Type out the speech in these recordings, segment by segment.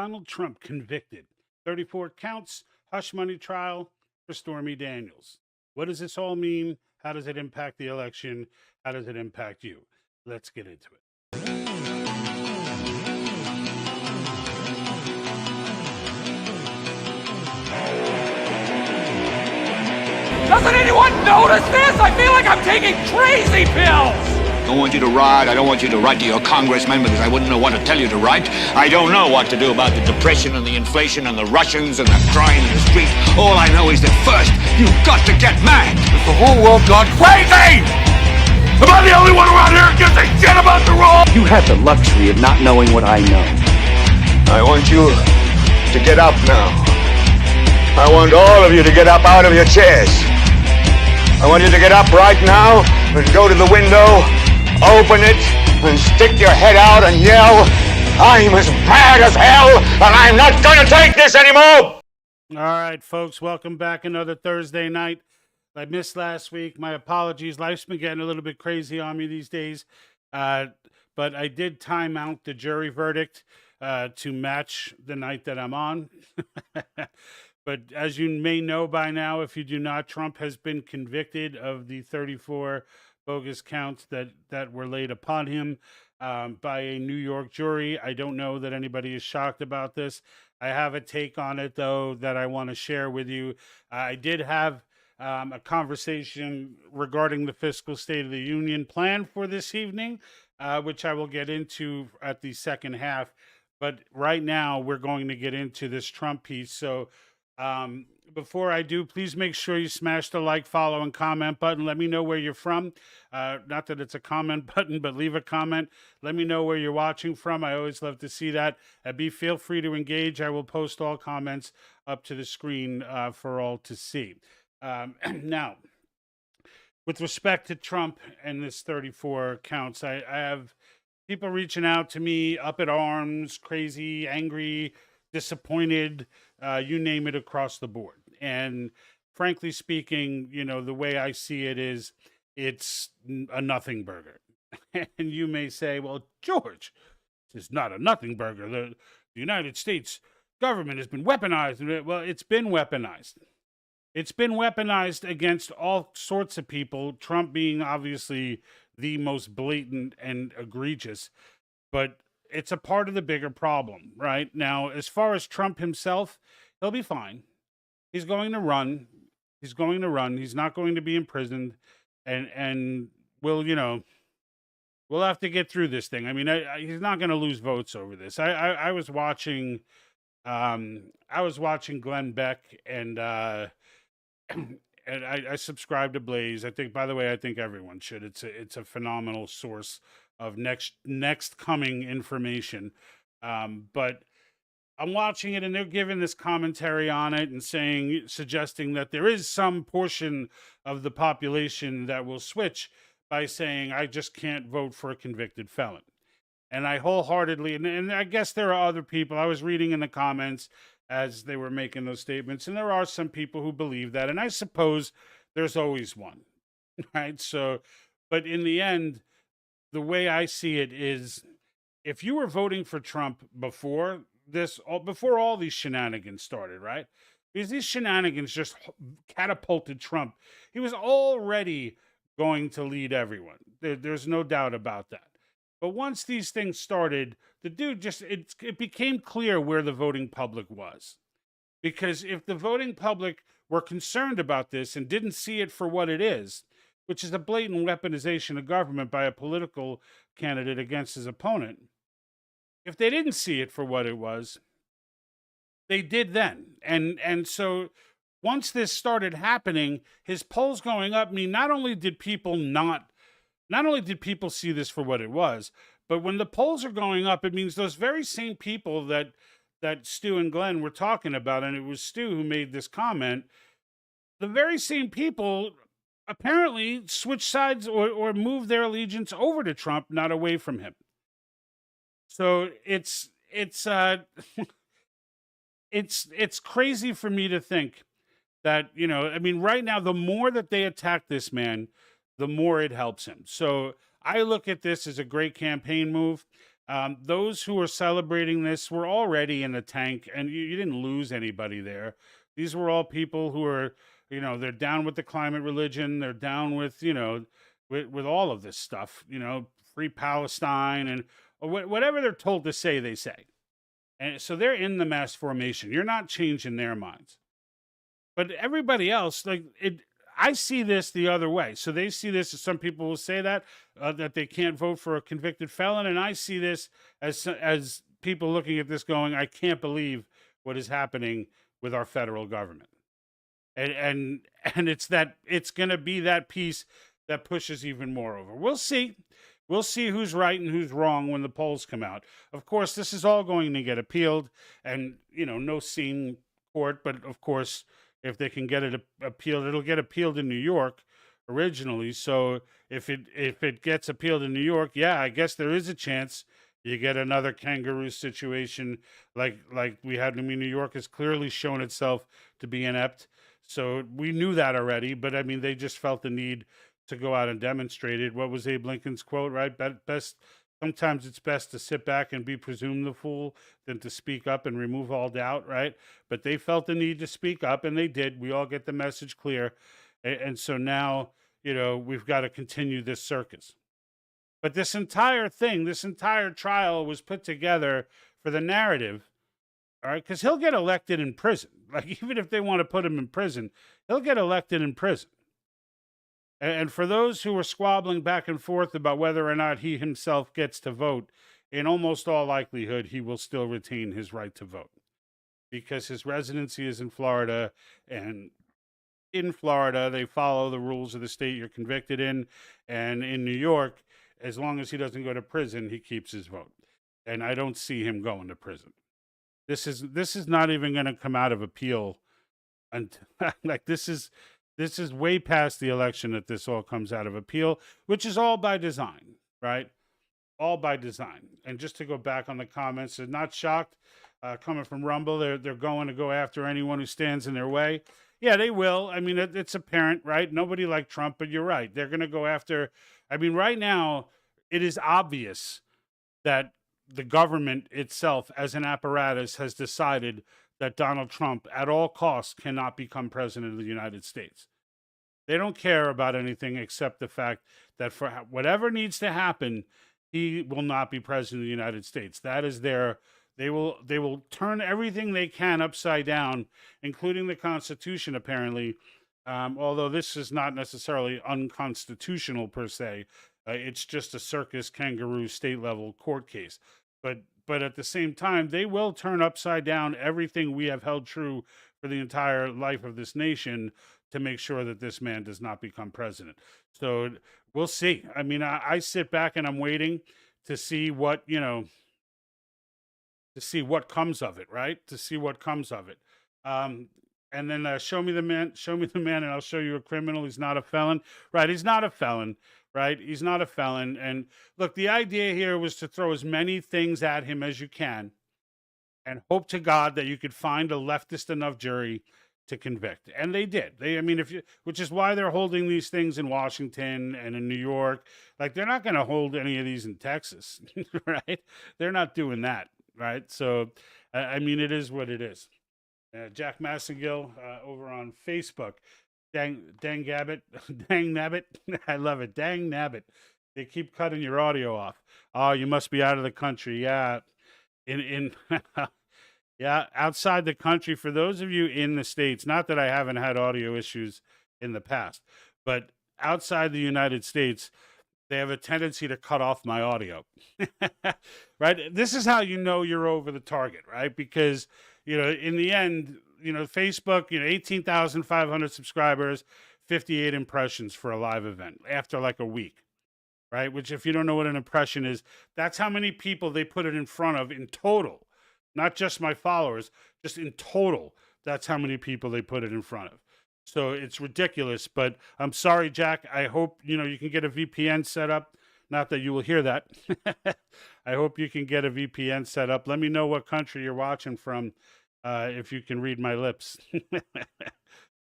Donald Trump convicted. 34 counts, hush money trial for Stormy Daniels. What does this all mean? How does it impact the election? How does it impact you? Let's get into it. Doesn't anyone notice this? I feel like I'm taking crazy pills! I don't want you to write. I don't want you to write to your congressman because I wouldn't know what to tell you to write. I don't know what to do about the depression and the inflation and the Russians and the crime in the street. All I know is that first, you've got to get mad. Is the whole world gone crazy? Am I the only one around here who gives a shit about the rules? You have the luxury of not knowing what I know. I want you to get up now. I want all of you to get up out of your chairs. I want you to get up right now and go to the window, open it, and stick your head out and yell, I'm as mad as hell, and I'm not going to take this anymore! All right, folks, welcome back. Another Thursday night. I missed last week. My apologies. Life's been getting a little bit crazy on me these days. But I did time out the jury verdict to match the night that I'm on. But as you may know by now, if you do not, Trump has been convicted of the 34 bogus counts that were laid upon him by a New York jury. I don't know that anybody is shocked about this. I have a take on it, though, that I want to share with you. I did have a conversation regarding the fiscal State of the Union plan for this evening, which I will get into at the second half. But right now, we're going to get into this Trump piece. So before I do, please make sure you smash the like, follow, and comment button. Let me know where you're from. Not that it's a comment button, but leave a comment. Let me know where you're watching from. I always love to see that. Feel free to engage. I will post all comments up to the screen for all to see. Now, with respect to Trump and this 34 counts, I have people reaching out to me, up in arms, crazy, angry, disappointed, you name it, across the board. And frankly speaking, the way I see it is it's a nothing burger. And you may say, well, George, this is not a nothing burger. The United States government has been weaponized. Well, it's been weaponized. It's been weaponized against all sorts of people, Trump being obviously the most blatant and egregious. But it's a part of the bigger problem, right? Now, as far as Trump himself, he'll be fine. He's going to run. He's not going to be imprisoned. And we'll have to get through this thing. I mean, he's not going to lose votes over this. I was watching Glenn Beck and and I subscribe to Blaze. I think everyone should. It's a phenomenal source of next coming information. But I'm watching it and they're giving this commentary on it and suggesting that there is some portion of the population that will switch by saying, I just can't vote for a convicted felon. And I wholeheartedly, and I guess there are other people, I was reading in the comments as they were making those statements, and there are some people who believe that. And I suppose there's always one, right? So, but in the end, the way I see it is, if you were voting for Trump before all these shenanigans started, right? Because these shenanigans just catapulted Trump. He was already going to lead everyone. There's no doubt about that. But once these things started, the dude it became clear where the voting public was. Because if the voting public were concerned about this and didn't see it for what it is, which is a blatant weaponization of government by a political candidate against his opponent, if they didn't see it for what it was, they did then. And so once this started happening, his polls going up mean not only did people see this for what it was, but when the polls are going up, it means those very same people that Stu and Glenn were talking about, and it was Stu who made this comment, the very same people apparently switch sides or move their allegiance over to Trump, not away from him. So it's crazy for me to think that, right now, the more that they attack this man, the more it helps him. So I look at this as a great campaign move. Those who are celebrating this were already in the tank, and you didn't lose anybody there. These were all people who are, they're down with the climate religion. They're down with, with all of this stuff, free Palestine and whatever they're told to say, they say. And so they're in the mass formation. You're not changing their minds. But everybody else, like it, I see this the other way. So they see this as some people will say that they can't vote for a convicted felon, and I see this as people looking at this going, I can't believe what is happening with our federal government, and it's going to be that piece that pushes even more over. We'll see. We'll see who's right and who's wrong when the polls come out. Of course, this is all going to get appealed, and no scene court, but of course, if they can get it appealed, it'll get appealed in New York originally. So if it gets appealed in New York, yeah, I guess there is a chance you get another kangaroo situation like we had. I mean, New York has clearly shown itself to be inept, so we knew that already. But I mean, they just felt the need to go out and demonstrate it. What was Abe Lincoln's quote? Right, best. Sometimes it's best to sit back and be presumed the fool than to speak up and remove all doubt, right? But they felt the need to speak up, and they did. We all get the message clear. And so now, we've got to continue this circus. But this entire thing, this entire trial was put together for the narrative, all right? Because he'll get elected in prison. Like, even if they want to put him in prison, he'll get elected in prison. And for those who are squabbling back and forth about whether or not he himself gets to vote, in almost all likelihood, he will still retain his right to vote because his residency is in Florida. And in Florida, they follow the rules of the state you're convicted in. And in New York, as long as he doesn't go to prison, he keeps his vote. And I don't see him going to prison. This is not even going to come out of appeal. And like this is way past the election that this all comes out of appeal, which is all by design, right? All by design. And just to go back on the comments, they're not shocked coming from Rumble. They're going to go after anyone who stands in their way. Yeah, they will. I mean, it's apparent, right? Nobody liked Trump, but you're right. They're going to go after. I mean, right now, it is obvious that the government itself, as an apparatus, has decided that Donald Trump, at all costs, cannot become president of the United States. They don't care about anything except the fact that for whatever needs to happen, he will not be president of the United States. That is they will turn everything they can upside down, including the Constitution, apparently. Although this is not necessarily unconstitutional per se. It's just a circus kangaroo state level court case. But at the same time, they will turn upside down everything we have held true for the entire life of this nation to make sure that this man does not become president. So we'll see. I mean, I sit back and I'm waiting to see what, to see what comes of it, right? To see what comes of it. And then show me the man, and I'll show you a criminal. He's not a felon, right? He's not a felon, right? He's not a felon. And look, the idea here was to throw as many things at him as you can and hope to God that you could find a leftist enough jury to convict. And they did. Which is why they're holding these things in Washington and in New York. Like, they're not going to hold any of these in Texas, right? They're not doing that, right? So, I mean, it is what it is. Jack Massengill over on Facebook. Dang Gabbit. Dang Nabbit. I love it. Dang Nabbit. They keep cutting your audio off. Oh, you must be out of the country. Yeah. Yeah, outside the country. For those of you in the States, not that I haven't had audio issues in the past, but outside the United States, they have a tendency to cut off my audio. Right? This is how you know you're over the target, right? Because, in the end, Facebook, 18,500 subscribers, 58 impressions for a live event after like a week, right? Which, if you don't know what an impression is, that's how many people they put it in front of in total. Not just my followers, just in total. That's how many people they put it in front of. So it's ridiculous, but I'm sorry, Jack. I hope, you can get a VPN set up. Not that you will hear that. I hope you can get a VPN set up. Let me know what country you're watching from, if you can read my lips.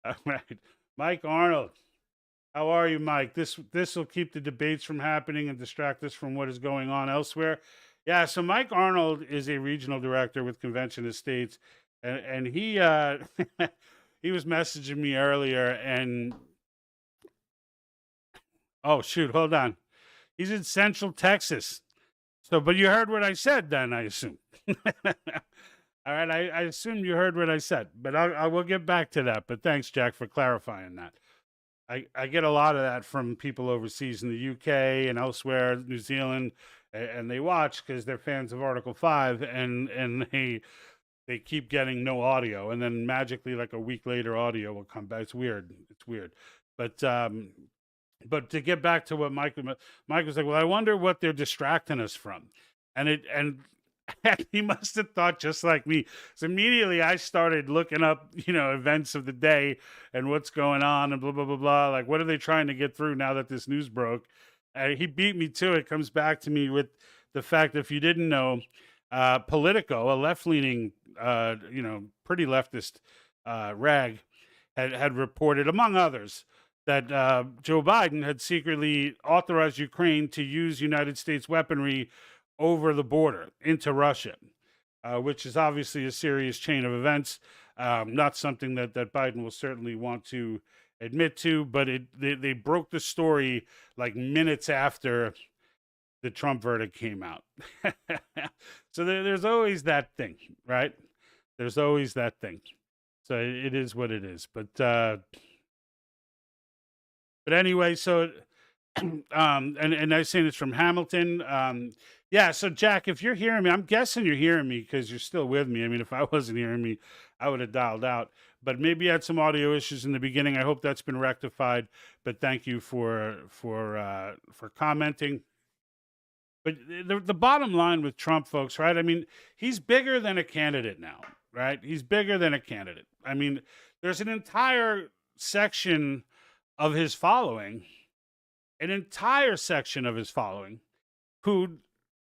All right. Mike Arnold. How are you, Mike? This will keep the debates from happening and distract us from what is going on elsewhere. Yeah, so Mike Arnold is a regional director with Convention Estates, and he he was messaging me earlier, and oh shoot, hold on, he's in Central Texas. So, but you heard what I said, then I assume. All right, I assume you heard what I said, but I will get back to that. But thanks, Jack, for clarifying that. I get a lot of that from people overseas in the UK and elsewhere, New Zealand, and they watch because they're fans of Article 5, and they keep getting no audio, and then magically, like a week later, audio will come back. It's weird. It's weird. But to get back to what Mike was like, well, I wonder what they're distracting us from, and he must have thought just like me. So immediately I started looking up, events of the day and what's going on and blah blah blah blah. Like, what are they trying to get through now that this news broke? He beat me to it. Comes back to me with the fact that if you didn't know, Politico, a left-leaning, pretty leftist rag, had reported, among others, that Joe Biden had secretly authorized Ukraine to use United States weaponry over the border into Russia, which is obviously a serious chain of events. Not something that Biden will certainly want to admit to, but they broke the story like minutes after the Trump verdict came out. So there's always that thing, right? There's always that thing. So it is what it is. But anyway, so and I saying it's from Hamilton. Yeah, so Jack, if you're hearing me, I'm guessing you're hearing me because you're still with me. I mean, if I wasn't hearing me, I would have dialed out. But maybe you had some audio issues in the beginning. I hope that's been rectified. But thank you for commenting. But the bottom line with Trump, folks, right? I mean, he's bigger than a candidate now, right? He's bigger than a candidate. I mean, there's an entire section of his following, who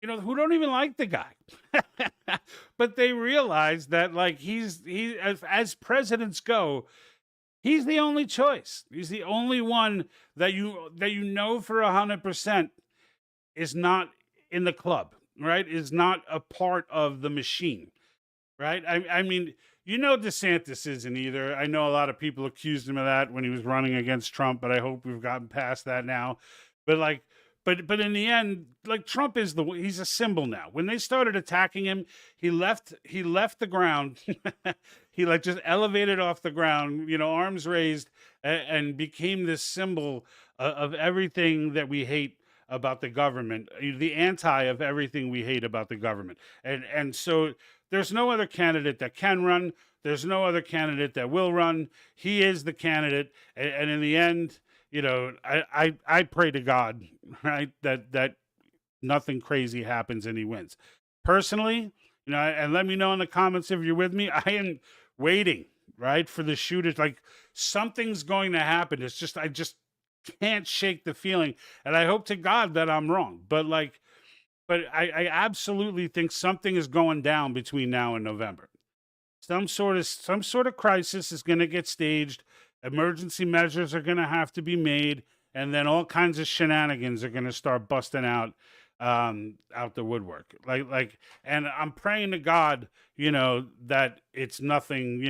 who don't even like the guy. But they realize that, like, he as presidents go, he's the only choice. He's the only one that you know for 100% is not in the club, right? Is not a part of the machine, right? I mean, DeSantis isn't either. I know a lot of people accused him of that when he was running against Trump, but I hope we've gotten past that now. But but in the end, like, Trump is he's a symbol now. When they started attacking him, he left the ground. He just elevated off the ground, arms raised, and became this symbol of everything that we hate about the government, the anti of everything we hate about the government. And so there's no other candidate that can run. There's no other candidate that will run. He is the candidate. And in the end, I pray to God, right, that nothing crazy happens and he wins. Personally, and let me know in the comments if you're with me. I am waiting, right, for the shooters. Like, something's going to happen. It's just, I just can't shake the feeling. And I hope to God that I'm wrong. But I absolutely think something is going down between now and November. Some sort of crisis is going to get staged. Emergency measures are going to have to be made, and then all kinds of shenanigans are going to start busting out the woodwork. And I'm praying to God, that it's nothing,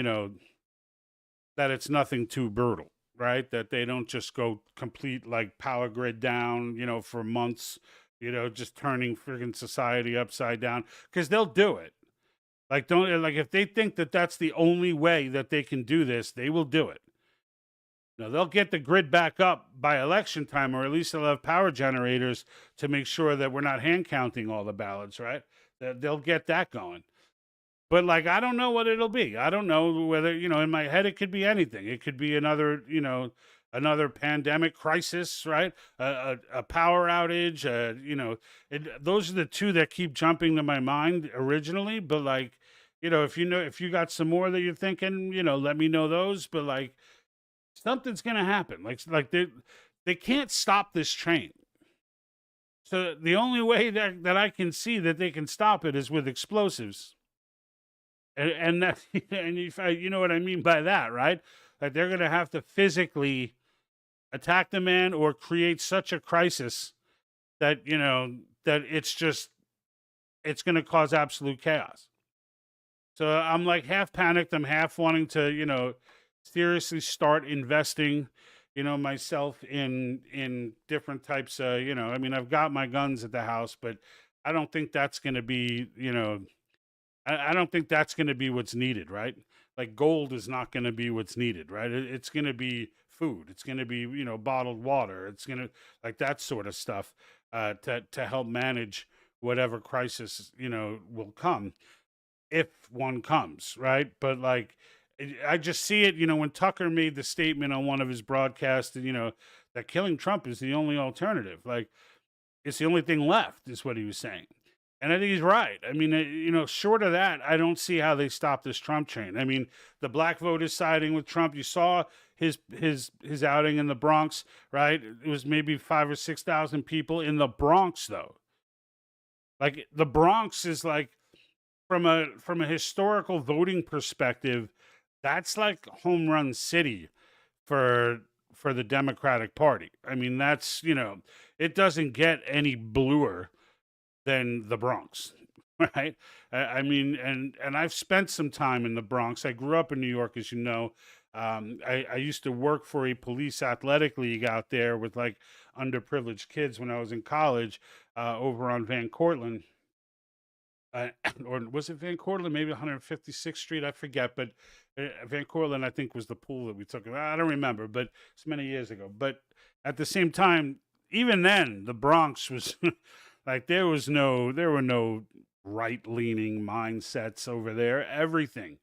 that it's nothing too brutal, right? That they don't just go complete, like, power grid down, for months, just turning friggin' society upside down, because they'll do it. If they think that that's the only way that they can do this, they will do it. Now, they'll get the grid back up by election time, or at least they'll have power generators to make sure that we're not hand counting all the ballots, right? They'll get that going. But, I don't know what it'll be. I don't know whether, in my head, it could be anything. It could be another pandemic crisis, right? A power outage, those are the two that keep jumping to my mind originally. But, if you got some more that you're thinking, let me know those. But, something's going to happen. They can't stop this train. So the only way that I can see that they can stop it is with explosives. And that, and if you know what I mean by that, right? That they're going to have to physically attack the man or create such a crisis that, that it's just it's going to cause absolute chaos. So I'm like half panicked. I'm half wanting to, seriously start investing, myself in different types of, I mean, I've got my guns at the house, but I don't think that's going to be, I don't think that's going to be what's needed, right? Like gold is not going to be what's needed, right? It's going to be food. It's going to be, bottled water. It's going to like that sort of stuff to help manage whatever crisis, will come if one comes, right? But like, I just see it, when Tucker made the statement on one of his broadcasts, that killing Trump is the only alternative. Like, it's the only thing left, is what he was saying. And I think he's right. I mean, short of that, I don't see how they stop this Trump train. I mean, the black vote is siding with Trump. You saw his outing in the Bronx, right? It was maybe 5,000 or 6,000 people in the Bronx, though. Like the Bronx is like from a historical voting perspective, that's like home run city for the Democratic Party. I mean, that's it doesn't get any bluer than the Bronx, right? I mean, and I've spent some time in the Bronx. I grew up in New York, as you know. I used to work for a police athletic league out there with like underprivileged kids when I was in college over on Van Cortlandt. Or was it Van Cortlandt? Maybe 156th Street. I forget. But Van Cortlandt, I think, was the pool that we took. I don't remember, but it's many years ago. But at the same time, even then, the Bronx was like there were no right leaning mindsets over there. Everything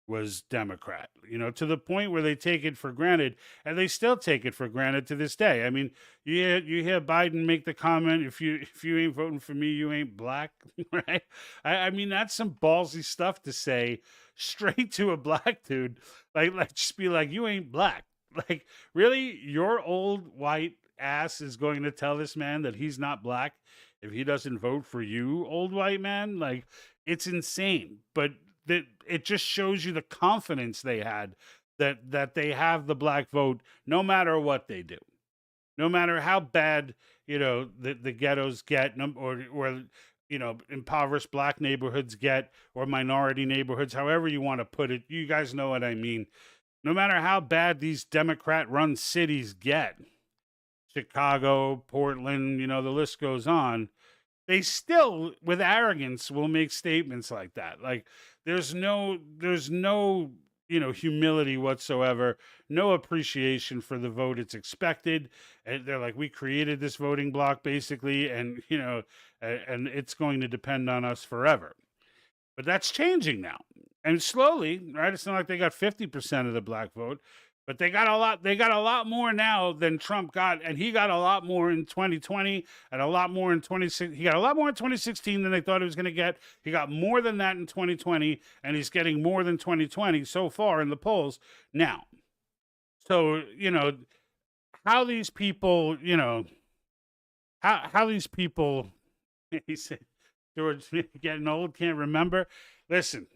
was Democrat, to the point where they take it for granted, and they still take it for granted to this day. I mean, you hear Biden make the comment, if you ain't voting for me, you ain't black, right? I mean, that's some ballsy stuff to say straight to a black dude. Like, let's just be like, you ain't black. Like, really, your old white ass is going to tell this man that he's not black if he doesn't vote for you, old white man? Like, it's insane. But that it just shows you the confidence they had that they have the black vote no matter what they do, no matter how bad the ghettos get, or impoverished black neighborhoods get, or minority neighborhoods, however you want to put it. You guys know what I mean. No matter how bad these Democrat-run cities get, Chicago, Portland, the list goes on, they still, with arrogance, will make statements like that. Like, there's no humility whatsoever, no appreciation for the vote. It's expected. And they're like, we created this voting block basically, and and it's going to depend on us forever. But that's changing now, and slowly, right? It's not like they got 50% of the black vote, but they got a lot. They got a lot more now than Trump got, and he got a lot more in 2020, and a lot more in 2016. He got a lot more in 2016 than they thought he was going to get. He got more than that in 2020, and he's getting more than 2020 so far in the polls now. So how these people, how these people. He said, George, getting old, can't remember. Listen,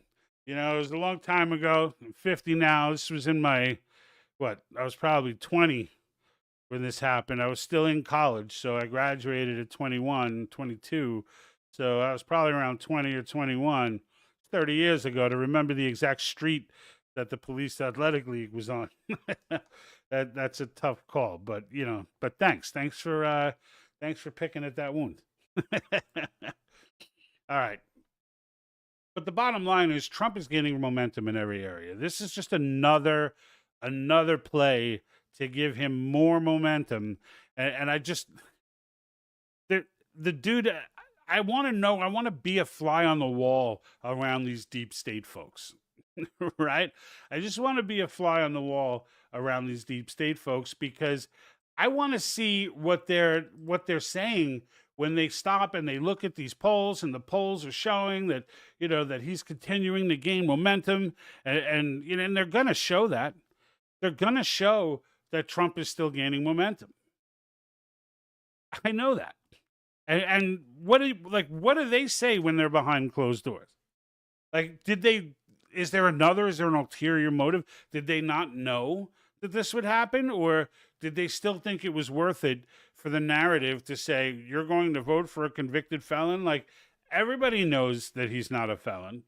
it was a long time ago. I'm 50 now. This was in my I was probably 20 when this happened. I was still in college, so I graduated at 21, 22. So I was probably around 20 or 21, 30 years ago, to remember the exact street that the police athletic league was on. That's a tough call, but but thanks for picking at that wound. All right. But the bottom line is Trump is gaining momentum in every area. This is just another play to give him more momentum. And I just, the dude, I want to be a fly on the wall around these deep state folks, right? I just want to be a fly on the wall around these deep state folks, because I want to see what they're saying when they stop and they look at these polls, and the polls are showing that, that he's continuing to gain momentum, and they're going to show that. They're going to show that Trump is still gaining momentum. I know that. And what do they say when they're behind closed doors? Like, is there an ulterior motive? Did they not know that this would happen? Or did they still think it was worth it for the narrative to say, you're going to vote for a convicted felon? Like, everybody knows that he's not a felon.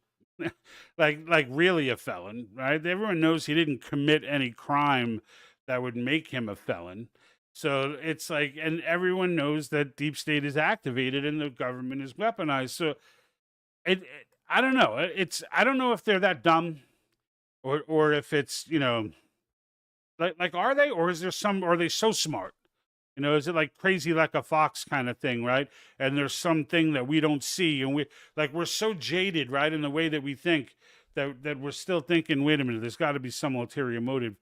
Like really a felon, right? Everyone knows he didn't commit any crime that would make him a felon. So it's like, and everyone knows that deep state is activated and the government is weaponized. So I don't know. I don't know if they're that dumb, or if it's, like are they, or is there some, or are they so smart? Is it like crazy like a fox kind of thing, right? And there's something that we don't see, and we're so jaded, right, in the way that we think, that we're still thinking, wait a minute, there's got to be some ulterior motive.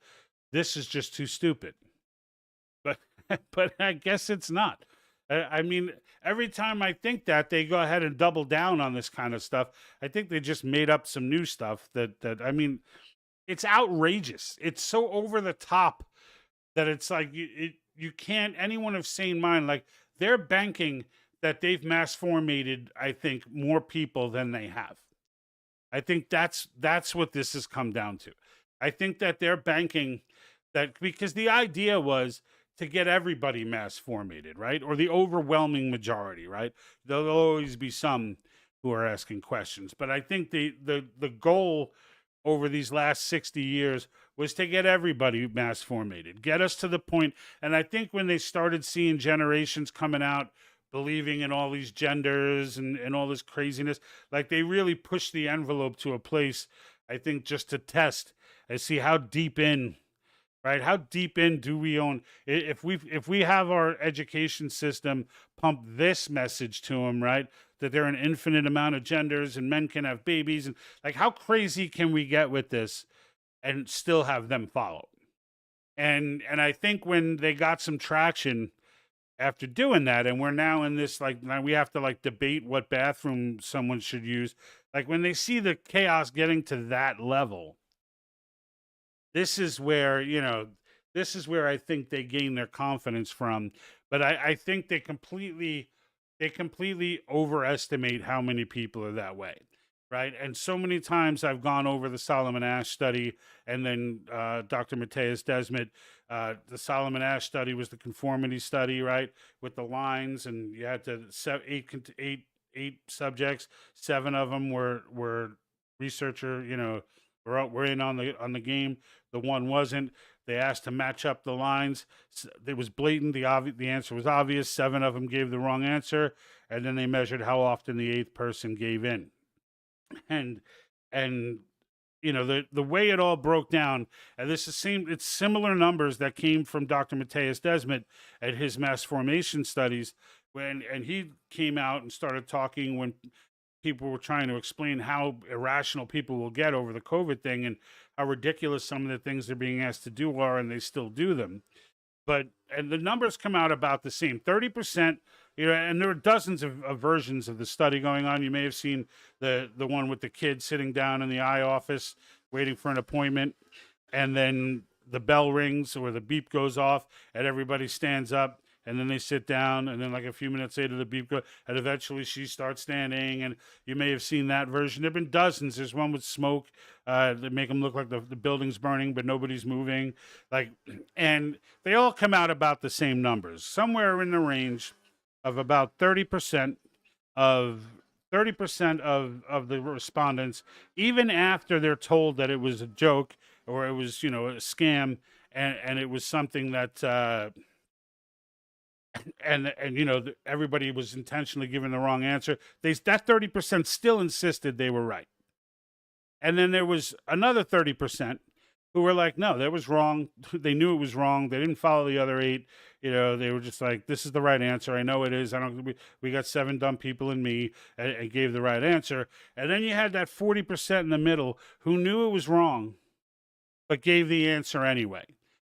This is just too stupid. But but I guess it's not. I mean, every time I think that, they go ahead and double down on this kind of stuff. I think they just made up some new stuff that I mean, it's outrageous. It's so over the top that it's like you can't, anyone of sane mind, like, they're banking that they've mass formated, I think, more people than they have. I think that's what this has come down to. I think that they're banking that, because the idea was to get everybody mass formated, right? Or the overwhelming majority, right? There'll always be some who are asking questions, but I think the goal over these last 60 years was to get everybody mass formated, get us to the point. And I think when they started seeing generations coming out believing in all these genders and all this craziness, like, they really pushed the envelope to a place, I think, just to test and see how deep in, right? How deep in do we own? If we have our education system pump this message to them, right, that there are an infinite amount of genders and men can have babies, and like, how crazy can we get with this and still have them follow? And I think when they got some traction after doing that, and we're now in this, like, now we have to like debate what bathroom someone should use. Like, when they see the chaos getting to that level, this is where, I think they gain their confidence from. But I think they completely overestimate how many people are that way, right? And so many times I've gone over the Solomon Asch study, and then Dr. Mateus Desmet. The Solomon Asch study was the conformity study, right, with the lines, and you had to eight subjects. 7 of them were researcher, were in on the game. The one wasn't. They asked to match up the lines. It was blatant. The answer was obvious. 7 of them gave the wrong answer, and then they measured how often the 8th person gave in. And the way it all broke down, and it's similar numbers that came from Dr. Mateus Desmet at his mass formation studies, and he came out and started talking when people were trying to explain how irrational people will get over the COVID thing and how ridiculous some of the things they're being asked to do are, and they still do them. And the numbers come out about the same, 30%, and there are dozens of versions of the study going on. You may have seen the one with the kid sitting down in the eye office waiting for an appointment, and then the bell rings or the beep goes off and everybody stands up, and then they sit down, and then like a few minutes later the beep goes, and eventually she starts standing. And you may have seen that version. There have been dozens. There's one with smoke that make them look like the building's burning, but nobody's moving. And they all come out about the same numbers, somewhere in the range of about 30% of the respondents, even after they're told that it was a joke or it was, a scam, and it was something that everybody was intentionally giving the wrong answer. That 30% still insisted they were right. And then there was another 30% who were like, no, that was wrong. They knew it was wrong. They didn't follow the other 8. They were just like, this is the right answer. I know it is. We got 7 dumb people in me, and gave the right answer. And then you had that 40% in the middle who knew it was wrong, but gave the answer anyway.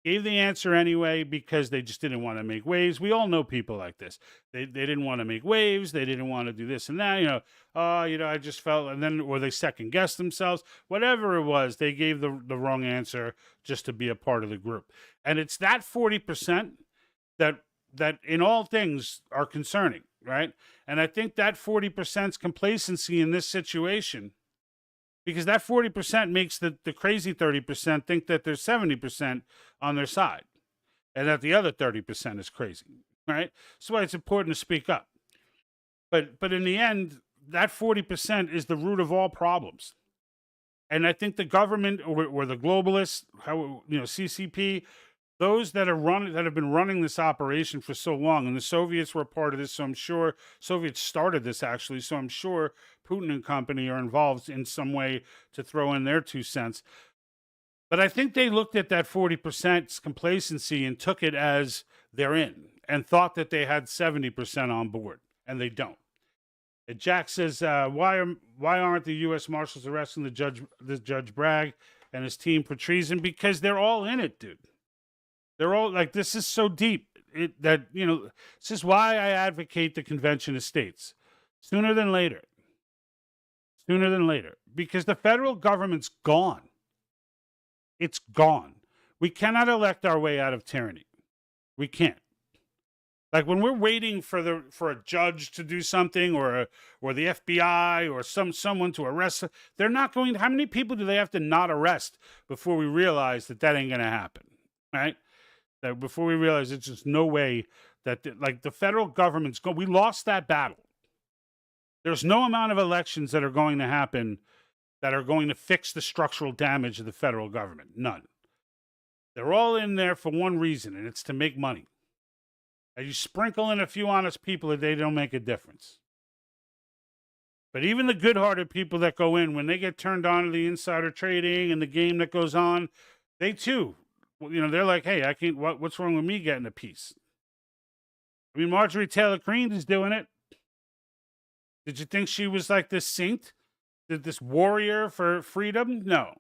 Because they just didn't want to make waves. We all know people like this. They didn't want to make waves. They didn't want to do this and that. I just felt, and then, or they second guessed themselves. Whatever it was, they gave the wrong answer just to be a part of the group. And it's that 40% that in all things are concerning, right? And I think that 40%'s complacency in this situation, because that 40% makes the crazy 30% think that there's 70% on their side, and that the other 30% is crazy, right? So it's important to speak up. But in the end, that 40% is the root of all problems. And I think the government or the globalists, CCP, those that have been running this operation for so long, and the Soviets were a part of this, so I'm sure Soviets started this actually, so I'm sure Putin and company are involved in some way to throw in their 2 cents. But I think they looked at that 40% complacency and took it as they're in and thought that they had 70% on board, and they don't. And Jack says, why aren't the U.S. Marshals arresting the Judge Bragg and his team for treason? Because they're all in it, dude. They're all like, this is so deep this is why I advocate the Convention of States sooner than later, because the federal government's gone. It's gone. We cannot elect our way out of tyranny. We can't. Like when we're waiting for a judge to do something or the FBI or someone to arrest, they're not going to. How many people do they have to not arrest before we realize that ain't going to happen, right? That before we realize it's just no way that the federal government's we lost that battle. There's no amount of elections that are going to happen that are going to fix the structural damage of the federal government. None. They're all in there for one reason, and it's to make money. And you sprinkle in a few honest people, they don't make a difference. But even the good-hearted people that go in, when they get turned on to the insider trading and the game that goes on, they too, they're like, hey, I can't. What's wrong with me getting a piece? I mean, Marjorie Taylor Greene is doing it. Did you think she was like this saint? This warrior for freedom? No.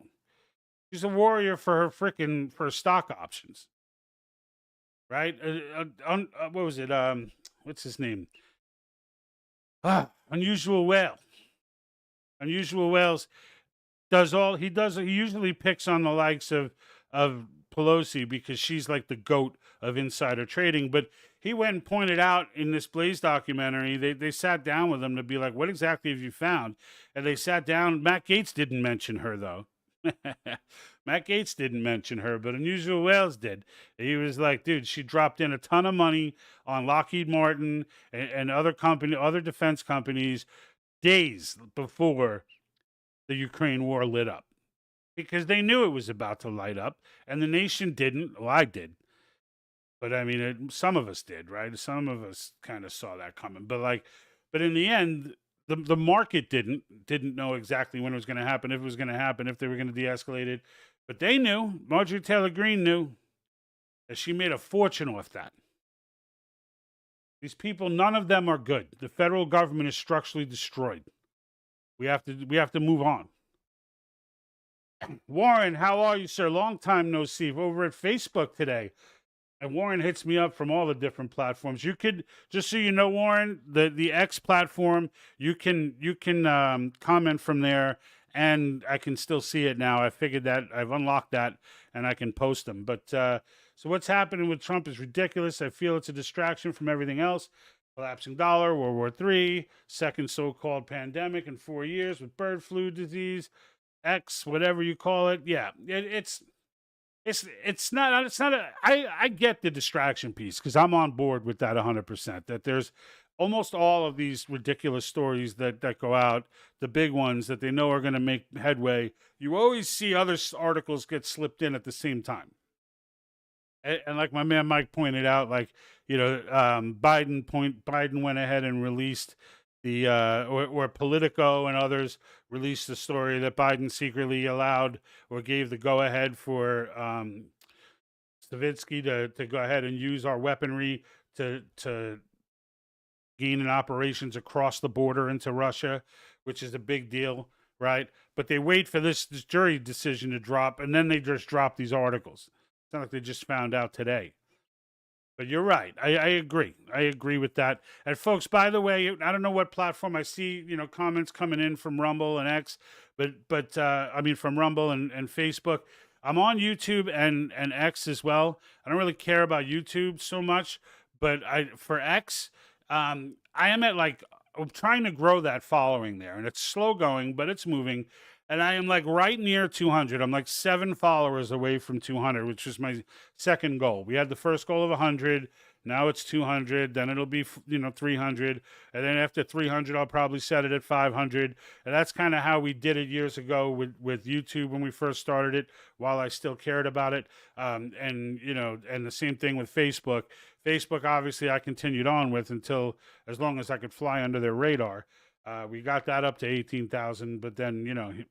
She's a warrior for her stock options. Right? What was it? What's his name? Unusual Whale. Unusual Whales he usually picks on the likes of Pelosi because she's like the goat of insider trading. But he went and pointed out in this Blaze documentary, they sat down with him to be like, what exactly have you found? And they sat down. Matt Gaetz didn't mention her, though. Matt Gaetz didn't mention her, but Unusual Whales did. He was like, dude, she dropped in a ton of money on Lockheed Martin and other defense companies days before the Ukraine war lit up. Because they knew it was about to light up, and the nation didn't. Well, I did. But I mean, some of us did, right? Some of us kind of saw that coming. But in the end, the market didn't know exactly when it was going to happen, if it was going to happen, if they were going to de-escalate it. But they knew. Marjorie Taylor Greene knew that she made a fortune off that. These people, none of them are good. The federal government is structurally destroyed. We have to move on. Warren, how are you, sir? Long time no see. Over at Facebook today. And Warren hits me up from all the different platforms. You could, just so you know, Warren, the X platform, you can comment from there, and I can still see it now. I figured that I've unlocked that, and I can post them. But so what's happening with Trump is ridiculous. I feel it's a distraction from everything else. Collapsing dollar, World War III, second so-called pandemic in 4 years with bird flu disease, X, whatever you call it. Yeah, It's not I get the distraction piece because I'm on board with that 100%. That there's almost all of these ridiculous stories that go out, the big ones that they know are going to make headway. You always see other articles get slipped in at the same time. And like my man Mike pointed out, Biden went ahead and released the or Politico and others released the story that Biden secretly allowed or gave the go ahead for Savitsky to go ahead and use our weaponry to gain in operations across the border into Russia, which is a big deal, right? But they wait for this jury decision to drop, and then they just drop these articles. It's not like they just found out today. But you're right. I agree. I agree with that. And folks, by the way, I don't know what platform I see, comments coming in from Rumble and X, but I mean from Rumble and Facebook. I'm on YouTube and X as well. I don't really care about YouTube so much, but for X, I am at I'm trying to grow that following there, and it's slow going, but it's moving. And I am right near 200. I'm 7 followers away from 200, which is my second goal. We had the first goal of 100. Now it's 200. Then it'll be 300, and then after 300, I'll probably set it at 500. And that's kind of how we did it years ago with YouTube when we first started it, while I still cared about it. And the same thing with Facebook. Facebook, obviously, I continued on with until as long as I could fly under their radar. We got that up to 18,000, but then,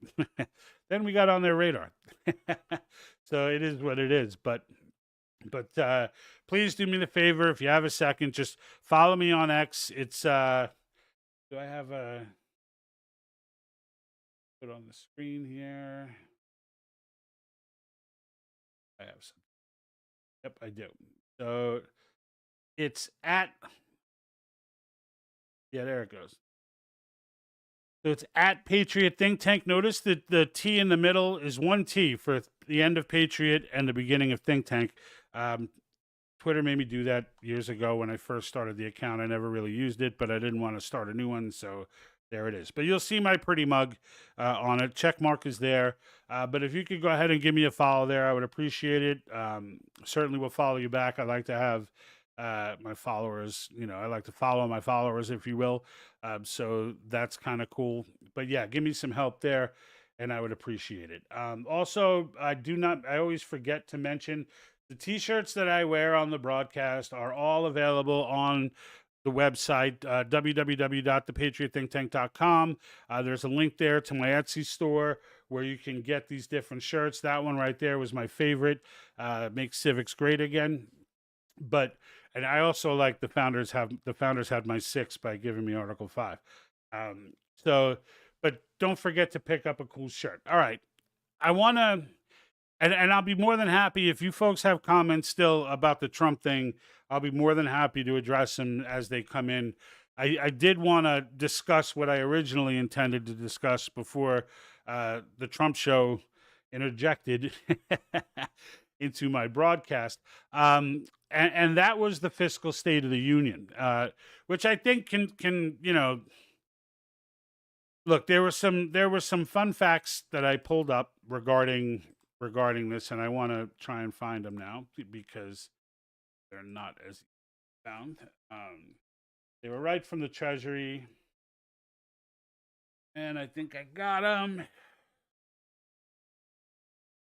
then we got on their radar. So it is what it is. But please do me the favor, if you have a second, just follow me on X. It's do I have a put on the screen here? I have some. Yep, I do. So it's at, yeah, there it goes. So it's at Patriot Think Tank. Notice that the T in the middle is one T for the end of Patriot and the beginning of Think Tank. Twitter made me do that years ago when I first started the account. I never really used it, but I didn't want to start a new one, so there it is. But you'll see my pretty mug on it. Check mark is there. But if you could go ahead and give me a follow there, I would appreciate it. Certainly will follow you back. I like to have my followers, I like to follow my followers, if you will. So that's kind of cool. But yeah, give me some help there, and I would appreciate it. Also, I always forget to mention the t-shirts that I wear on the broadcast are all available on the website, www.thepatriotthinktank.com. There's a link there to my Etsy store where you can get these different shirts. That one right there was my favorite. Make civics great again. And I also like the founders had my 6 by giving me Article 5. But don't forget to pick up a cool shirt. All right. I want to, and I'll be more than happy if you folks have comments still about the Trump thing. I'll be more than happy to address them as they come in. I did want to discuss what I originally intended to discuss before the Trump show interjected into my broadcast. And that was the fiscal state of the union, which I think can look, there were some fun facts that I pulled up regarding this, and I want to try and find them now because they're not as found. They were right from the Treasury, and I think I got them.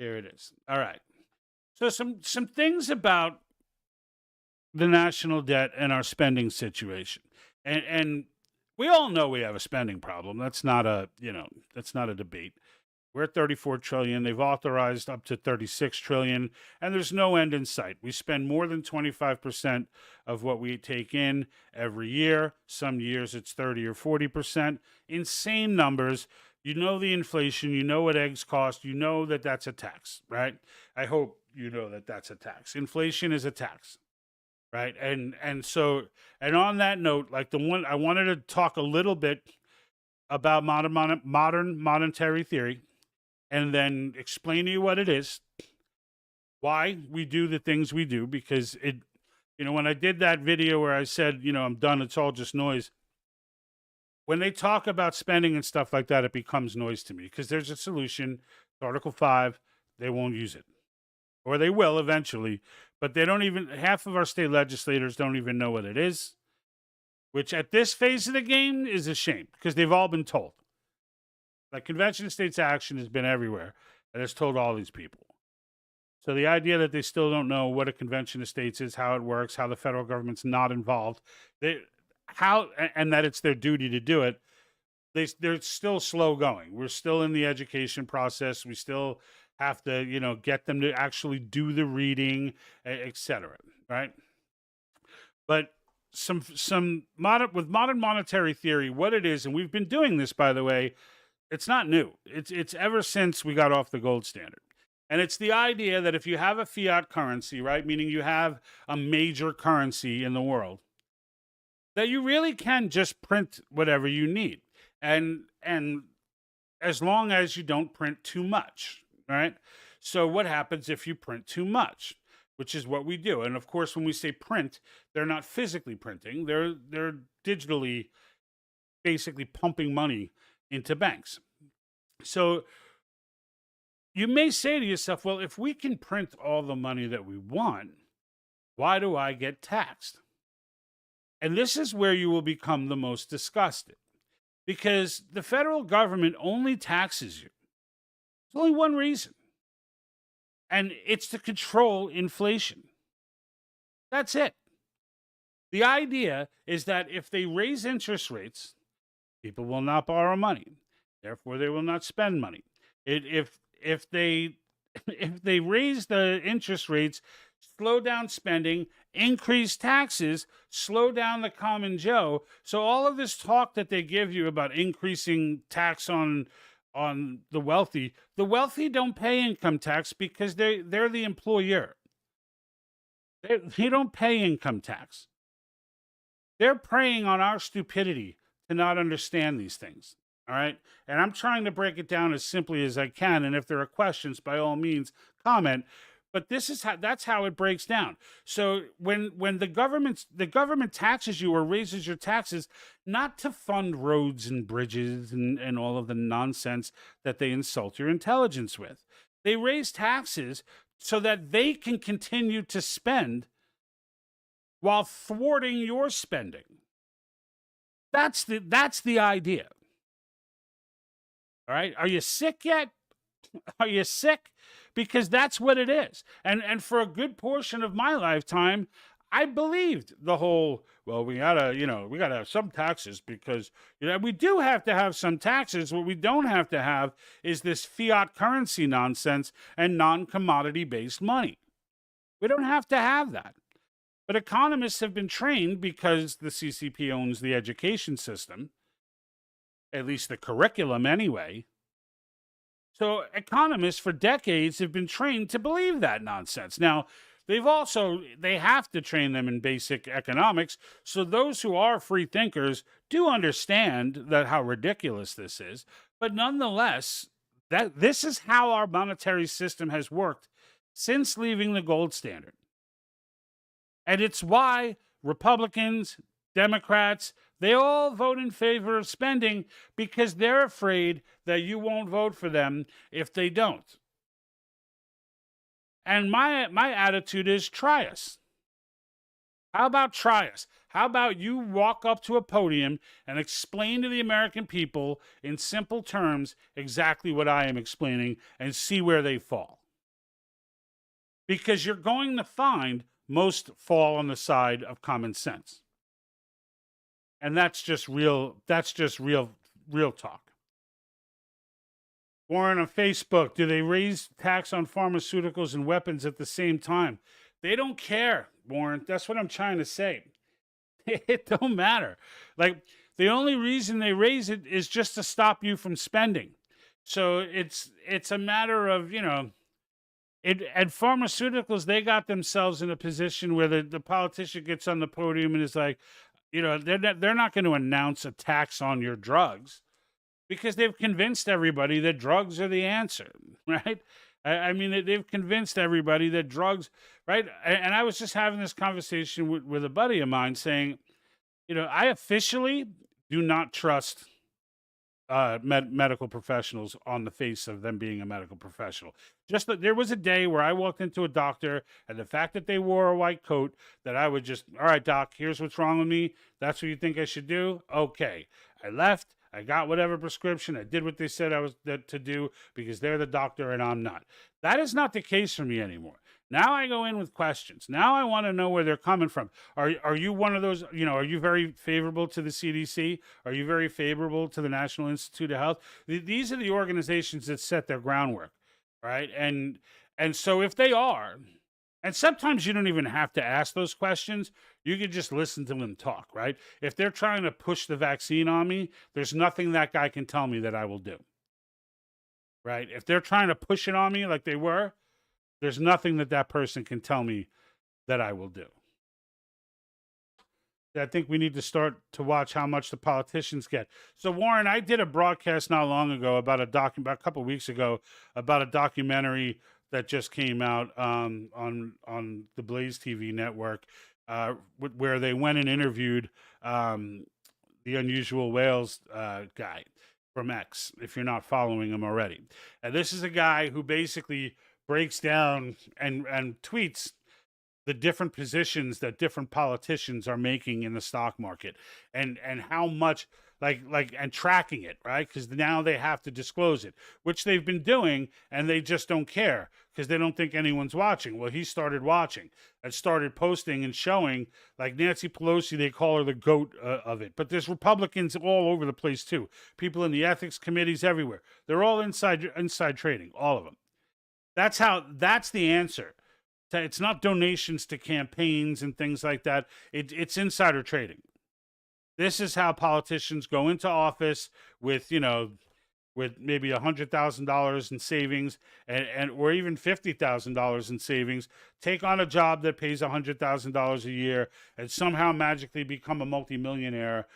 Here it is. All right. So some things about the national debt and our spending situation, and we all know we have a spending problem. That's not a debate. We're at 34 trillion. They've authorized up to 36 trillion, and there's no end in sight. We spend more than 25% of what we take in every year. Some years it's 30 or 40%. Insane numbers. You know the inflation. You know what eggs cost. You know that that's a tax, right? I hope you know that that's a tax. Inflation is a tax, right? And on that note, like the one I wanted to talk a little bit about modern monetary theory, and then explain to you what it is, why we do the things we do, because when I did that video where I said, I'm done, it's all just noise. When they talk about spending and stuff like that, it becomes noise to me because there's a solution. Article 5, they won't use it. Or they will eventually, but half of our state legislators don't even know what it is, which at this phase of the game is a shame because they've all been told. Like Convention of States Action has been everywhere and has told all these people. So the idea that they still don't know what a Convention of States is, how it works, how the federal government's not involved, and that it's their duty to do it, they're still slow going. We're still in the education process. We still have to, get them to actually do the reading, etc. Right? But with modern monetary theory, what it is, and we've been doing this, by the way. It's not new. It's ever since we got off the gold standard. And it's the idea that if you have a fiat currency, right, meaning you have a major currency in the world, that you really can just print whatever you need. And as long as you don't print too much, right? So what happens if you print too much, which is what we do. And of course, when we say print, they're not physically printing. They're digitally basically pumping money into banks. So you may say to yourself, well, if we can print all the money that we want, why do I get taxed? And this is where you will become the most disgusted, because the federal government only taxes you. There's only one reason, and it's to control inflation. That's it. The idea is that if they raise interest rates, people will not borrow money. Therefore, they will not spend money. If they if they raise the interest rates, slow down spending, increase taxes, slow down the common Joe. So all of this talk that they give you about increasing tax on the wealthy don't pay income tax because they're the employer. They don't pay income tax. They're preying on our stupidity to not understand these things. All right. And I'm trying to break it down as simply as I can. And if there are questions, by all means, comment. But that's how it breaks down. So when the government taxes you or raises your taxes, not to fund roads and bridges and all of the nonsense that they insult your intelligence with. They raise taxes so that they can continue to spend while thwarting your spending. That's the idea. All right. Are you sick yet? Are you sick? Because that's what it is. And for a good portion of my lifetime, I believed the whole, well, we gotta have some taxes because, we do have to have some taxes. What we don't have to have is this fiat currency nonsense and non-commodity based money. We don't have to have that. But economists have been trained, because the CCP owns the education system, at least the curriculum anyway. So economists for decades have been trained to believe that nonsense. Now, they have to train them in basic economics. So those who are free thinkers do understand that how ridiculous this is. But nonetheless, that this is how our monetary system has worked since leaving the gold standard. And it's why Republicans, Democrats, they all vote in favor of spending, because they're afraid that you won't vote for them if they don't. And my attitude is, try us. How about try us? How about you walk up to a podium and explain to the American people in simple terms exactly what I am explaining and see where they fall? Because you're going to find most fall on the side of common sense. And that's just real talk. Warren on Facebook, do they raise tax on pharmaceuticals and weapons at the same time? They don't care, Warren. That's what I'm trying to say. It don't matter. Like, the only reason they raise it is just to stop you from spending. So it's a matter of, at pharmaceuticals, they got themselves in a position where the politician gets on the podium and is like, they're not going to announce a tax on your drugs, because they've convinced everybody that drugs are the answer, right? I mean, they've convinced everybody that drugs, right? And I was just having this conversation with a buddy of mine saying, I officially do not trust medical professionals on the face of them being a medical professional. Just that there was a day where I walked into a doctor, and the fact that they wore a white coat, that I would just, all right, doc, here's what's wrong with me. That's what you think I should do? Okay. I left. I got whatever prescription. I did what they said I was to do, because they're the doctor and I'm not. That is not the case for me anymore. Now I go in with questions. Now I want to know where they're coming from. Are you one of those, are you very favorable to the CDC? Are you very favorable to the National Institute of Health? These are the organizations that set their groundwork, right? And so if they are, and sometimes you don't even have to ask those questions. You can just listen to them talk, right? If they're trying to push the vaccine on me, there's nothing that guy can tell me that I will do, right? If they're trying to push it on me like they were, there's nothing that person can tell me that I will do. I think we need to start to watch how much the politicians get. So, Warren, I did a broadcast not long ago about a couple of weeks ago, about a documentary that just came out on the Blaze TV network, where they went and interviewed the Unusual Whales guy from X, if you're not following him already. And this is a guy who basically breaks down and tweets the different positions that different politicians are making in the stock market, and how much, and tracking it, right? Because now they have to disclose it, which they've been doing, and they just don't care because they don't think anyone's watching. Well, he started watching and started posting and showing, like Nancy Pelosi, they call her the goat of it, but there's Republicans all over the place too, people in the ethics committees everywhere. They're all inside trading, all of them. That's the answer. It's not donations to campaigns and things like that. It's insider trading. This is how politicians go into office with maybe $100,000 in savings, and or even $50,000 in savings, take on a job that pays $100,000 a year, and somehow magically become a multimillionaire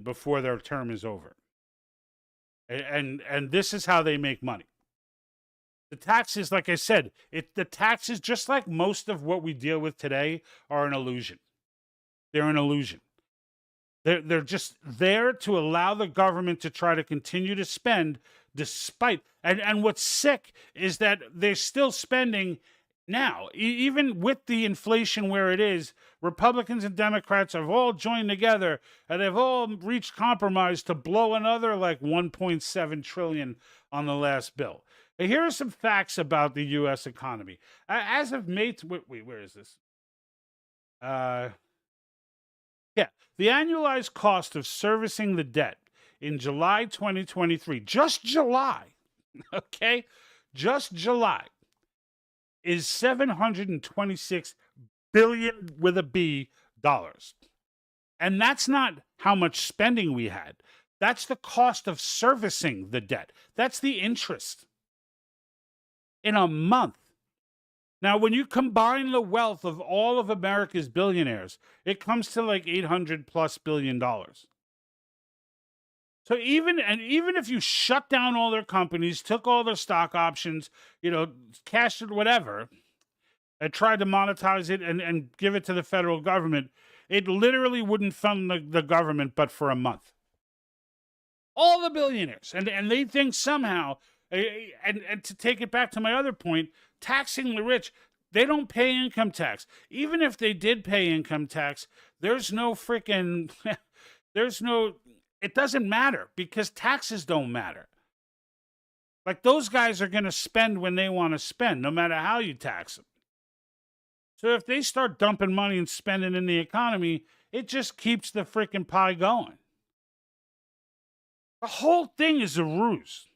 before their term is over. And this is how they make money. The taxes, like I said, the taxes, just like most of what we deal with today, are an illusion. They're an illusion. They're just there to allow the government to try to continue to spend despite. And what's sick is that they're still spending now. Even with the inflation where it is, Republicans and Democrats have all joined together, and they've all reached compromise to blow another like $1.7 trillion on the last bill. Here are some facts about the U.S. economy. As of May, wait, where is this? Yeah, the annualized cost of servicing the debt in July 2023, just July, okay, just July, is $726 billion with a B dollars. And that's not how much spending we had. That's the cost of servicing the debt. That's the interest. In a month. Now, when you combine the wealth of all of America's billionaires, it comes to like $800+ billion. So even if you shut down all their companies, took all their stock options, cashed it, whatever, and tried to monetize it and give it to the federal government, it literally wouldn't fund the government but for a month. All the billionaires. And they think somehow, and to take it back to my other point, taxing the rich, they don't pay income tax. Even if they did pay income tax, it doesn't matter because taxes don't matter. Like, those guys are going to spend when they want to spend, no matter how you tax them. So if they start dumping money and spending in the economy, it just keeps the freaking pie going. The whole thing is a ruse.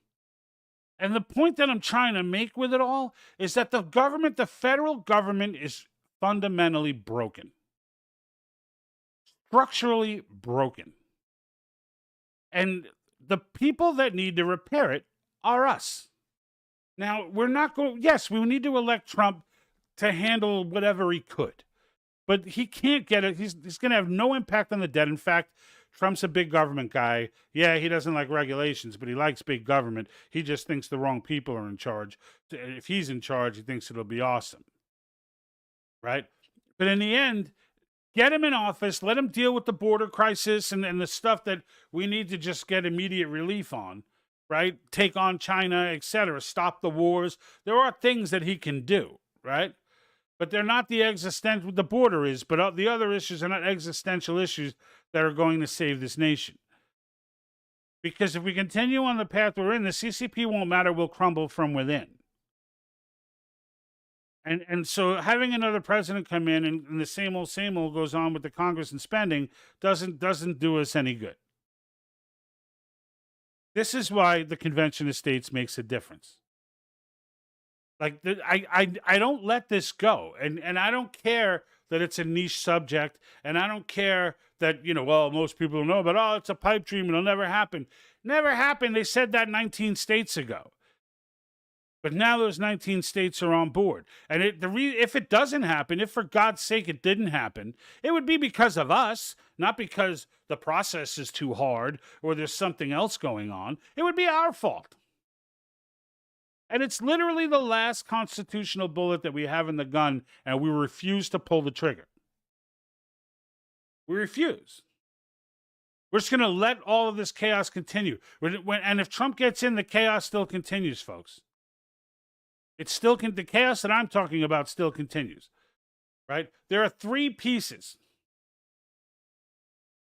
And the point that I'm trying to make with it all is that the federal government, is fundamentally broken. Structurally broken. And the people that need to repair it are us. Now, we're not going, yes, we need to elect Trump to handle whatever he could. But he can't get it. He's going to have no impact on the debt. In fact, Trump's a big government guy. Yeah, he doesn't like regulations, but he likes big government. He just thinks the wrong people are in charge. If he's in charge, he thinks it'll be awesome. Right? But in the end, get him in office, let him deal with the border crisis and the stuff that we need to just get immediate relief on, right? Take on China, etc. Stop the wars. There are things that he can do, right? But they're not the existential, the border is, but the other issues are not existential issues that are going to save this nation. Because if we continue on the path we're in, the CCP won't matter, we'll crumble from within. And so having another president come in and the same old goes on with the Congress and spending doesn't do us any good. This is why the Convention of States makes a difference. Like, I don't let this go. And I don't care that it's a niche subject. And I don't care that, most people know, but, it's a pipe dream. It'll never happen. Never happened. They said that 19 states ago. But now those 19 states are on board. And if it doesn't happen, if for God's sake it didn't happen, it would be because of us, not because the process is too hard or there's something else going on. It would be our fault. And it's literally the last constitutional bullet that we have in the gun, and we refuse to pull the trigger. We refuse. We're just going to let all of this chaos continue. And if Trump gets in, the chaos still continues, folks. The chaos that I'm talking about still continues. right? There are three pieces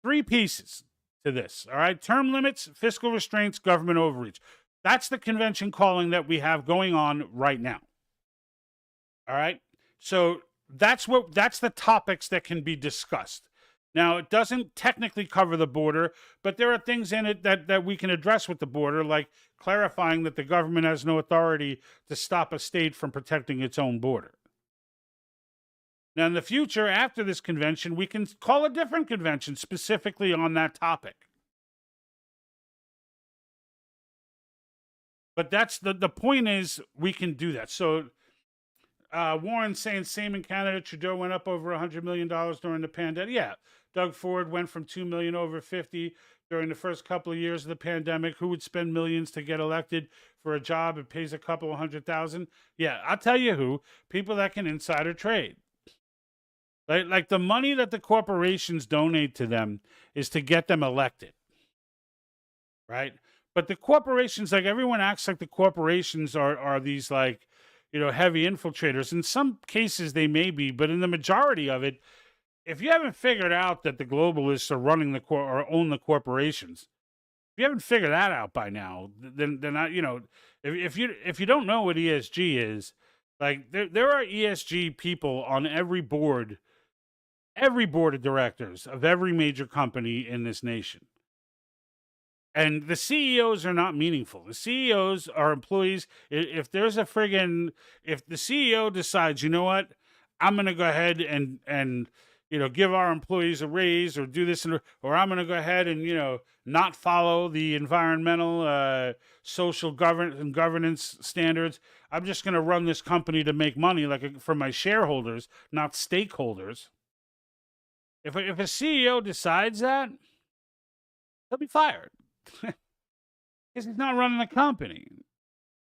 to this, all right? Term limits, fiscal restraints, government overreach. That's the convention calling that we have going on right now. All right? So that's the topics that can be discussed. Now, it doesn't technically cover the border, but there are things in it that we can address with the border, like clarifying that the government has no authority to stop a state from protecting its own border. Now, in the future, after this convention, we can call a different convention specifically on that topic. But that's the point is we can do that. So Warren saying same in Canada. Trudeau went up over $100 million during the pandemic. Yeah. Doug Ford went from 2 million over 50 during the first couple of years of the pandemic. Who would spend millions to get elected for a job? It pays a couple of $100,000. Yeah, I'll tell you who. People that can insider trade. Like the money that the corporations donate to them is to get them elected. Right? But the corporations, like everyone acts like the corporations are these like, heavy infiltrators. In some cases they may be, but in the majority of it, if you haven't figured out that the globalists are running or own the corporations, if you haven't figured that out by now, then I, if you don't know what ESG is, like there are ESG people on every board of directors of every major company in this nation. And the CEOs are not meaningful. The CEOs are employees. If the CEO decides, you know what, I'm going to go ahead and give our employees a raise or do this, or I'm going to go ahead and, not follow the environmental, social governance standards. I'm just going to run this company to make money for my shareholders, not stakeholders. If a CEO decides that, he'll be fired. Because he's not running the company.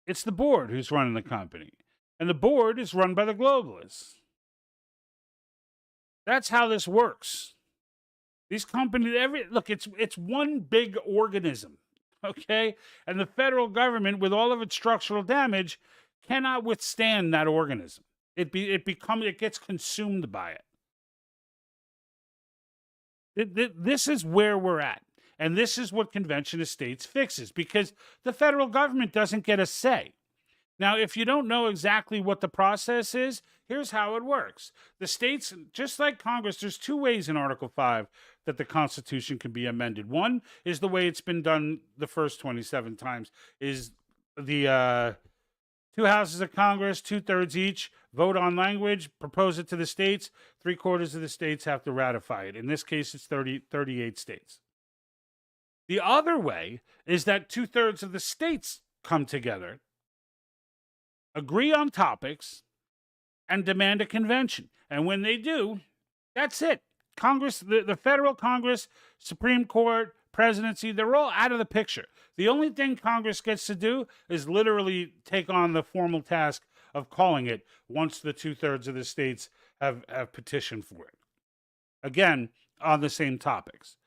It's the board who's running the company. And the board is run by the globalists. That's how this works. These companies, it's one big organism, okay? And the federal government, with all of its structural damage, cannot withstand that organism. It gets consumed by it. This is where we're at. And this is what Convention of States fixes, because the federal government doesn't get a say. Now, if you don't know exactly what the process is, here's how it works. The states, just like Congress, there's two ways in Article 5 that the Constitution can be amended. One is the way it's been done the first 27 times, is the two houses of Congress, 2/3 each, vote on language, propose it to the states, 3/4 of the states have to ratify it. In this case, it's 38 states. The other way is that 2/3 of the states come together, agree on topics, and demand a convention. And when they do, that's it. Congress, the federal Congress, Supreme Court, presidency, they're all out of the picture. The only thing Congress gets to do is literally take on the formal task of calling it once the 2/3 of the states have petitioned for it. Again, on the same topics.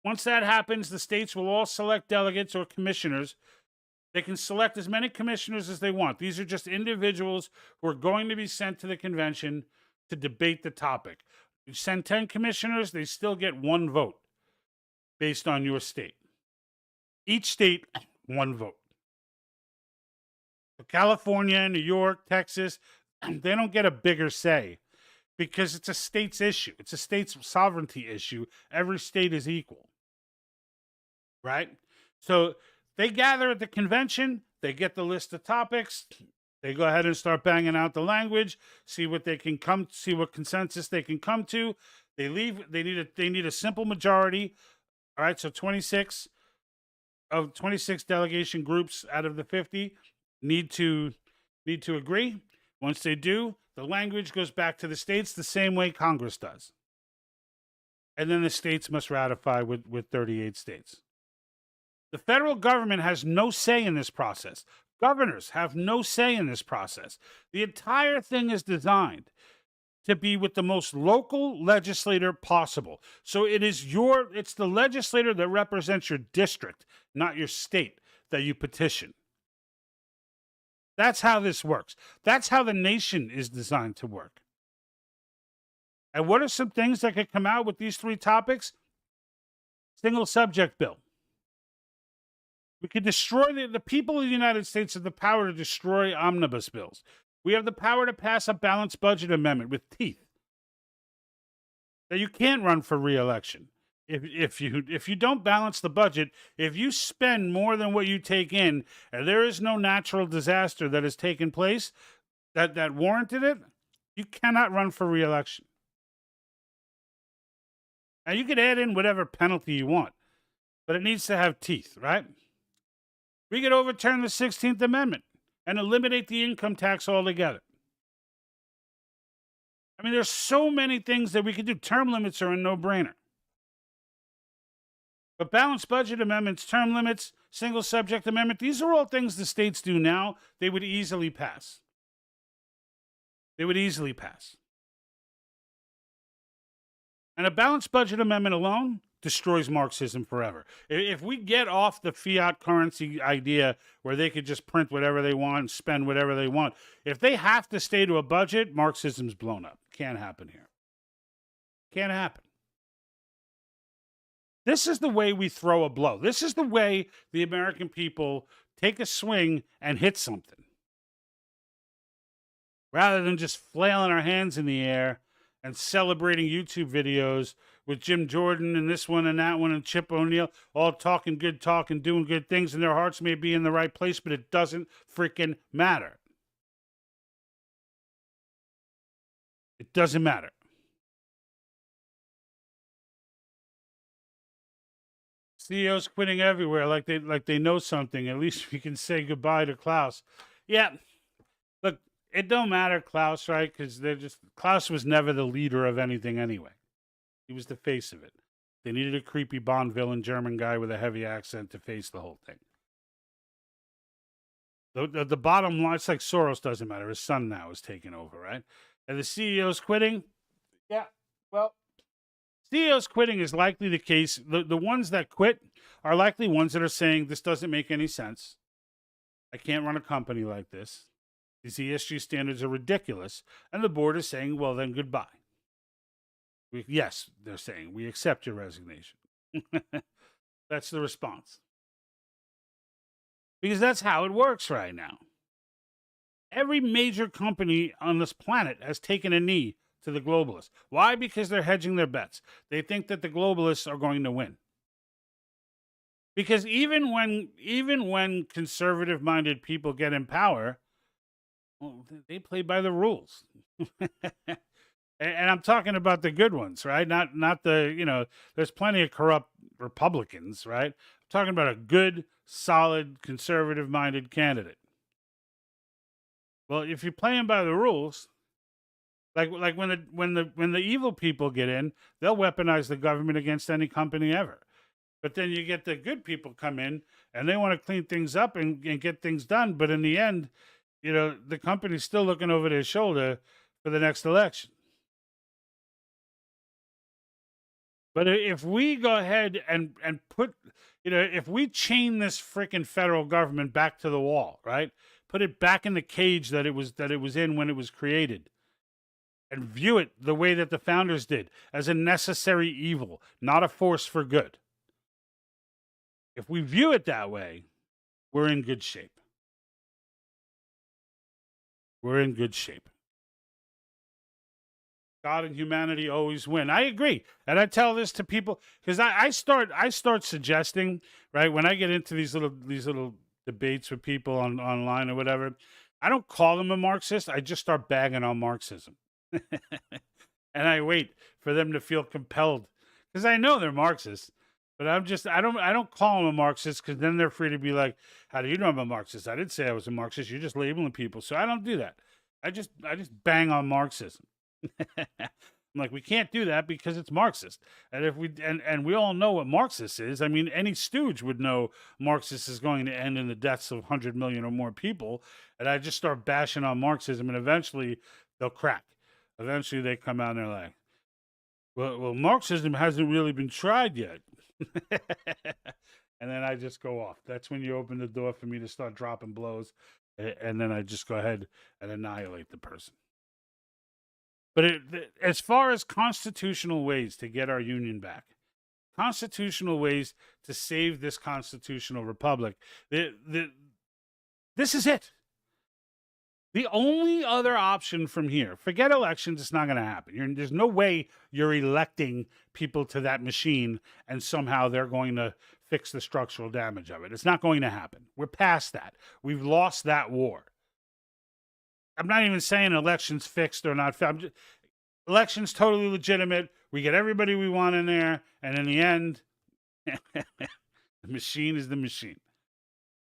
Once that happens, the states will all select delegates or commissioners. They can select as many commissioners as they want. These are just individuals who are going to be sent to the convention to debate the topic. You send 10 commissioners, they still get one vote based on your state. Each state, one vote. So California, New York, Texas, they don't get a bigger say because it's a state's issue. It's a state's sovereignty issue. Every state is equal. Right? So they gather at the convention, they get the list of topics, they go ahead and start banging out the language, see what consensus they can come to. They need a simple majority. All right, so 26 delegation groups out of the 50 need to agree. Once they do, the language goes back to the states the same way Congress does. And then the states must ratify with 38 states. The federal government has no say in this process. Governors have no say in this process. The entire thing is designed to be with the most local legislator possible. So it's the legislator that represents your district, not your state, that you petition. That's how this works. That's how the nation is designed to work. And what are some things that could come out with these three topics? Single subject bill. We could destroy the people of the United States have the power to destroy omnibus bills. We have the power to pass a balanced budget amendment with teeth. That you can't run for re-election. If you don't balance the budget, if you spend more than what you take in, and there is no natural disaster that has taken place that warranted it, you cannot run for re-election. Now you could add in whatever penalty you want, but it needs to have teeth, right? We could overturn the 16th Amendment and eliminate the income tax altogether. I mean, there's so many things that we could do. Term limits are a no-brainer. But balanced budget amendments, term limits, single subject amendment, these are all things the states do now. They would easily pass. They would easily pass. And a balanced budget amendment alone destroys Marxism forever. If we get off the fiat currency idea where they could just print whatever they want and spend whatever they want, if they have to stay to a budget, Marxism's blown up. Can't happen here. Can't happen. This is the way we throw a blow. This is the way the American people take a swing and hit something. Rather than just flailing our hands in the air and celebrating YouTube videos with Jim Jordan and this one and that one and Chip O'Neill, all talking good talk and doing good things, and their hearts may be in the right place, but it doesn't freaking matter. It doesn't matter. CEOs quitting everywhere like they know something. At least we can say goodbye to Klaus. Yeah, look, it don't matter, Klaus, right? Because Klaus was never the leader of anything anyway. He was the face of it. They needed a creepy Bond villain German guy with a heavy accent to face the whole thing. The bottom line, it's like Soros doesn't matter. His son now is taking over, right? And the CEOs quitting? Yeah, well, CEOs quitting is likely the case. The ones that quit are likely ones that are saying, this doesn't make any sense. I can't run a company like this. These ESG standards are ridiculous. And the board is saying, well, then goodbye. Yes, they're saying, we accept your resignation. That's the response. Because that's how it works right now. Every major company on this planet has taken a knee to the globalists. Why? Because they're hedging their bets. They think that the globalists are going to win. Because even when conservative-minded people get in power, well, they play by the rules. And I'm talking about the good ones, right? Not the, there's plenty of corrupt Republicans, right? I'm talking about a good, solid, conservative-minded candidate. Well, if you're playing by the rules, like when the evil people get in, they'll weaponize the government against any company ever. But then you get the good people come in and they want to clean things up and get things done. But in the end, the company's still looking over their shoulder for the next election. But if we go ahead and put, if we chain this freaking federal government back to the wall, right? Put it back in the cage that it was in when it was created, and view it the way that the founders did, as a necessary evil, not a force for good. If we view it that way, we're in good shape. We're in good shape. God and humanity always win. I agree. And I tell this to people because I start suggesting, right, when I get into these little debates with people online or whatever, I don't call them a Marxist. I just start bagging on Marxism. And I wait for them to feel compelled because I know they're Marxists. But I don't call them a Marxist because then they're free to be like, how do you know I'm a Marxist? I didn't say I was a Marxist. You're just labeling people. So I don't do that. I just bang on Marxism. I'm like, we can't do that because it's Marxist. And if we all know what Marxist is. I mean, any stooge would know Marxist is going to end in the deaths of 100 million or more people. And I just start bashing on Marxism, and eventually they'll crack. Eventually they come out and they're like, well, Marxism hasn't really been tried yet. And then I just go off. That's when you open the door for me to start dropping blows. And then I just go ahead and annihilate the person. But as far as constitutional ways to get our union back, constitutional ways to save this constitutional republic, this is it. The only other option from here, forget elections, it's not going to happen. There's no way you're electing people to that machine and somehow they're going to fix the structural damage of it. It's not going to happen. We're past that. We've lost that war. I'm not even saying elections fixed or not. Elections totally legitimate. We get everybody we want in there. And in the end, the machine is the machine.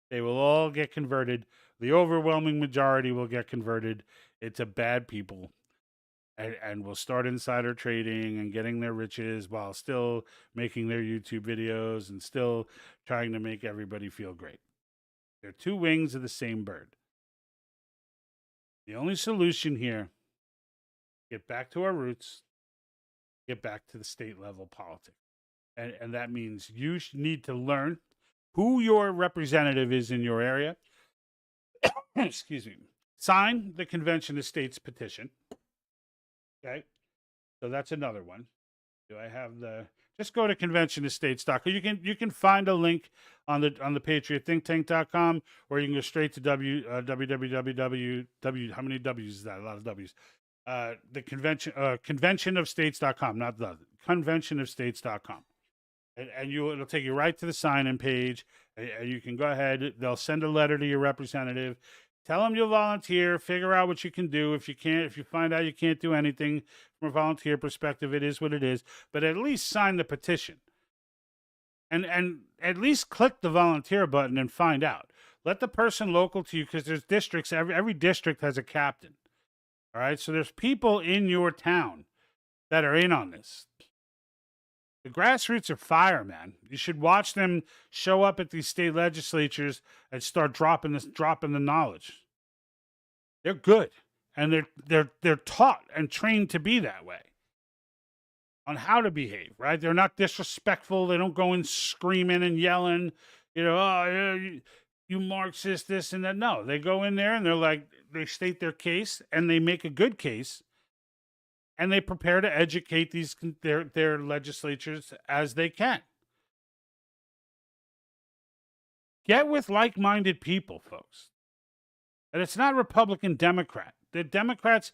They will all get converted. The overwhelming majority will get converted into bad people and will start insider trading and getting their riches while still making their YouTube videos and still trying to make everybody feel great. They're two wings of the same bird. The only solution here, get back to our roots, get back to the state level politics. And that means you need to learn who your representative is in your area. Excuse me. Sign the Convention of States petition. Okay. So that's another one. Do I have just go to conventionofstates.com. You can find a link on the patriotthinktank.com, or you can go straight to www. How many W's is that? A lot of W's. The conventionofstates.com, not the conventionofstates.com. And it'll take you right to the sign-in page. And you can go ahead. They'll send a letter to your representative. Tell them you'll volunteer. Figure out what you can do. If you find out you can't do anything from a volunteer perspective, it is what it is. But at least sign the petition. And at least click the volunteer button and find out. Let the person local to you, because there's districts. Every district has a captain. All right? So there's people in your town that are in on this. The grassroots are fire, man. You should watch them show up at these state legislatures and start dropping the knowledge. They're good, and they're taught and trained to be that way on how to behave. Right? They're not disrespectful. They don't go in screaming and yelling. Oh, yeah, you Marxist, this and that. No, they go in there and they state their case and they make a good case. And they prepare to educate their legislatures as they can. Get with like-minded people, folks. And it's not Republican, Democrat. The Democrats,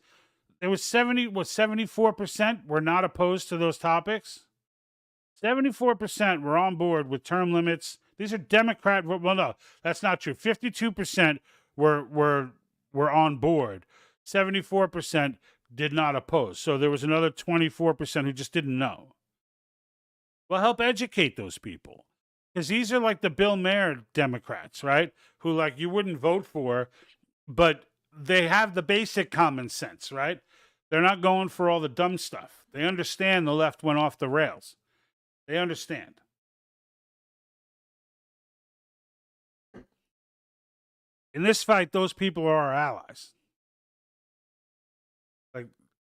there was 74% were not opposed to those topics. 74% were on board with term limits. These are Democrat. Well, no, that's not true. 52% were on board. 74% did not oppose. So there was another 24% who just didn't know. Well, help educate those people. Because these are like the Bill Maher Democrats, right? Who you wouldn't vote for, but they have the basic common sense, right? They're not going for all the dumb stuff. They understand the left went off the rails. They understand. In this fight, those people are our allies.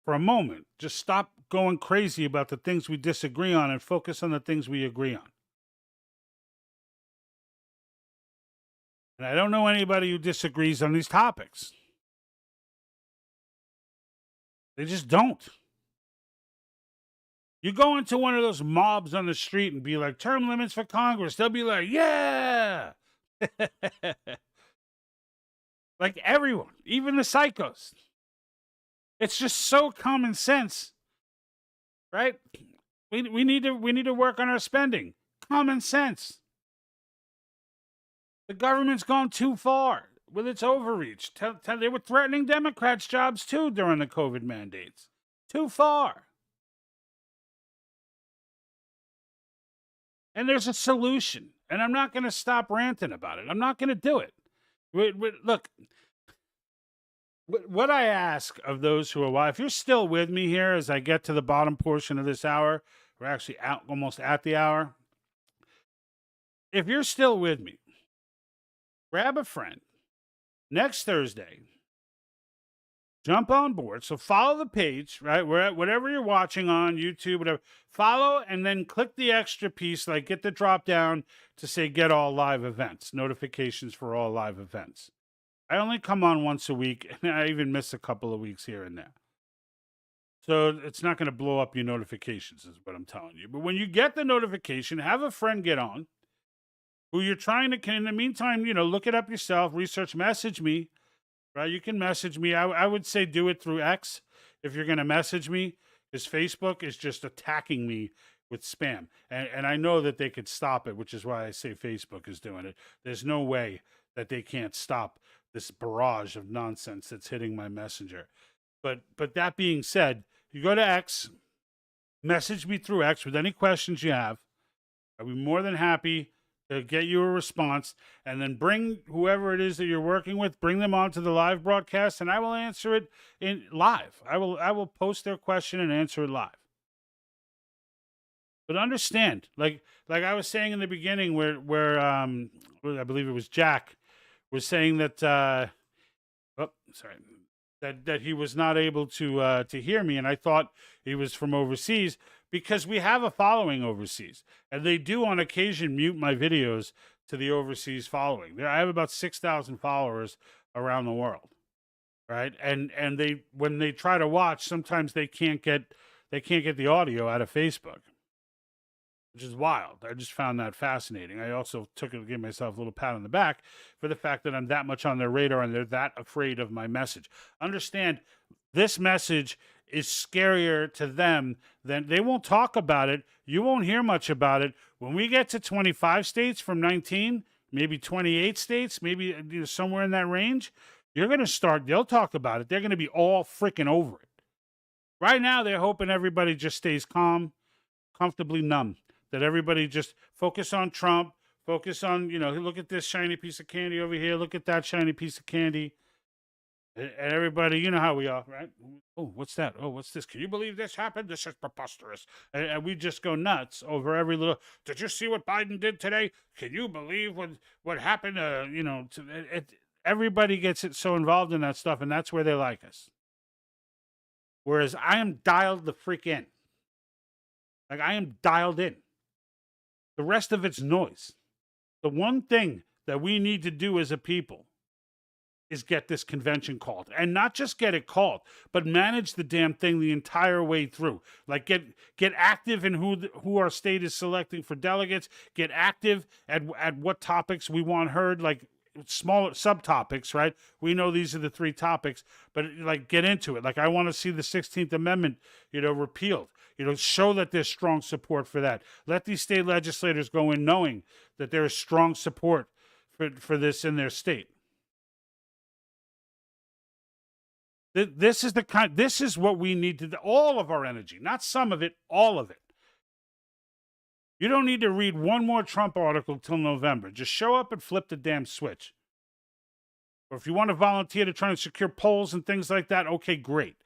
For a moment, just stop going crazy about the things we disagree on and focus on the things we agree on. And I don't know anybody who disagrees on these topics. They just don't. You go into one of those mobs on the street and be like, term limits for Congress. They'll be like, yeah. Like everyone, even the psychos. It's just so common sense, right? We need to work on our spending. Common sense. The government's gone too far with its overreach. They were threatening Democrats' jobs too during the COVID mandates. Too far. And there's a solution. And I'm not going to stop ranting about it. I'm not going to do it. Look. What I ask of those who are, if you're still with me here as I get to the bottom portion of this hour, we're actually almost at the hour. If you're still with me, grab a friend. Next Thursday, jump on board. So follow the page, right? Whatever you're watching on YouTube, whatever. Follow and then click the extra piece, get the drop down to say get all live events, notifications for all live events. I only come on once a week, and I even miss a couple of weeks here and there. So it's not going to blow up your notifications, is what I'm telling you. But when you get the notification, have a friend get on who you're trying to. In the meantime, look it up yourself, research, message me. Right? You can message me. I would say do it through X if you're going to message me, because Facebook is just attacking me with spam. And I know that they could stop it, which is why I say Facebook is doing it. There's no way that they can't stop this barrage of nonsense that's hitting my messenger. But that being said, you go to X, message me through X with any questions you have. I'll be more than happy to get you a response, and then bring whoever it is that you're working with, bring them onto the live broadcast, and I will answer it in live. I will post their question and answer it live. But understand, like I was saying in the beginning, where I believe it was Jack was saying that that he was not able to hear me, and I thought he was from overseas, because we have a following overseas, and they do on occasion mute my videos to the overseas following. I have about 6,000 followers around the world, right? And they, when they try to watch, sometimes they can't get the audio out of Facebook, which is wild. I just found that fascinating. I also took it to give myself a little pat on the back for the fact that I'm that much on their radar and they're that afraid of my message. Understand, this message is scarier to them than, they won't talk about it. You won't hear much about it. When we get to 25 states from 19, maybe 28 states, maybe somewhere in that range, you're going to start, they'll talk about it. They're going to be all freaking over it. Right now, they're hoping everybody just stays calm, comfortably numb, that everybody just focus on Trump, focus on, look at this shiny piece of candy over here, look at that shiny piece of candy. And everybody, you know how we are, right? Oh, what's that? Oh, what's this? Can you believe this happened? This is preposterous. And we just go nuts over every little, did you see what Biden did today? Can you believe what happened? Everybody gets it so involved in that stuff, and that's where they like us. Whereas I am dialed the freak in. Like, I am dialed in. The rest of it's noise. The one thing that we need to do as a people is get this convention called, and not just get it called, but manage the damn thing the entire way through. Like, get active in who our state is selecting for delegates. Get active at what topics we want heard, like smaller subtopics, right? We know these are the 3 topics, but like, get into it. Like, I want to see the 16th Amendment, repealed. Show that there's strong support for that. Let these state legislators go in knowing that there is strong support for this in their state. This is what we need to do. All of our energy, not some of it, all of it. You don't need to read one more Trump article till November. Just show up and flip the damn switch. Or if you want to volunteer to try and secure polls and things like that, okay, great.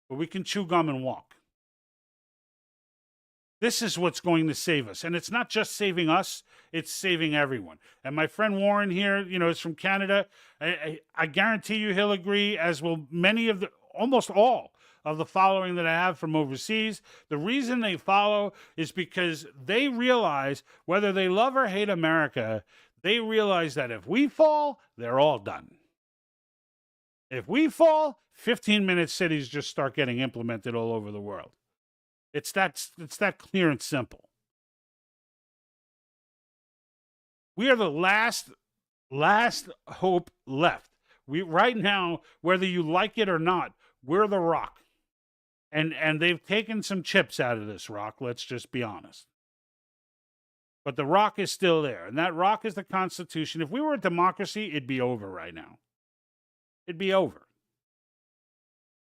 But we can chew gum and walk. This is what's going to save us. And it's not just saving us, it's saving everyone. And my friend Warren here, is from Canada. I guarantee you he'll agree, as will almost all of the following that I have from overseas. The reason they follow is because they realize, whether they love or hate America, they realize that if we fall, they're all done. If we fall, 15-minute cities just start getting implemented all over the world. It's that clear and simple. We are the last hope left. We right now, whether you like it or not, we're the rock. And they've taken some chips out of this rock, let's just be honest. But the rock is still there, and that rock is the Constitution. If we were a democracy, it'd be over right now. It'd be over.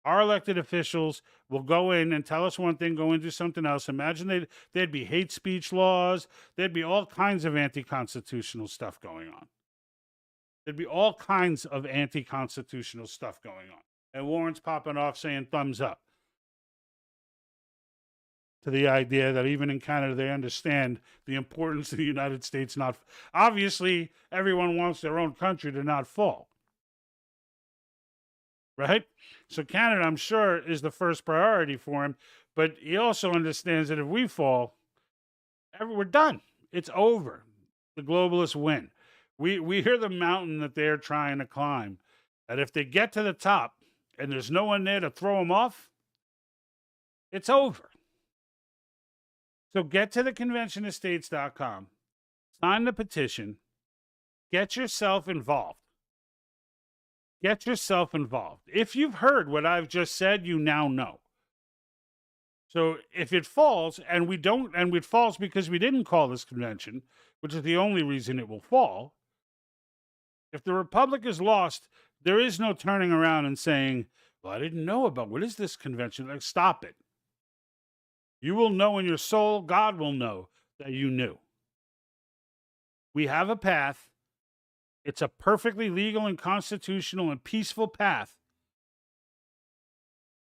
Our elected officials will go in and tell us one thing, go and do something else. Imagine there'd be hate speech laws. There'd be all kinds of anti-constitutional stuff going on. There'd be all kinds of anti-constitutional stuff going on. And Warren's popping off saying thumbs up to the idea that even in Canada, they understand the importance of the United States not. Obviously, everyone wants their own country to not fall. Right? So Canada, I'm sure, is the first priority for him. But he also understands that if we fall, we're done. It's over. The globalists win. We hear the mountain that they're trying to climb. And if they get to the top and there's no one there to throw them off, It's over. So get to the conventionestates.com, sign the petition, get yourself involved. Get yourself involved. If you've heard what I've just said, you now know. So if it falls, and it falls because we didn't call this convention, which is the only reason it will fall. If the Republic is lost, there is no turning around and saying, well, I didn't know about, what is this convention? Like, stop it. You will know in your soul, God will know that you knew. We have a path. It's a perfectly legal and constitutional and peaceful path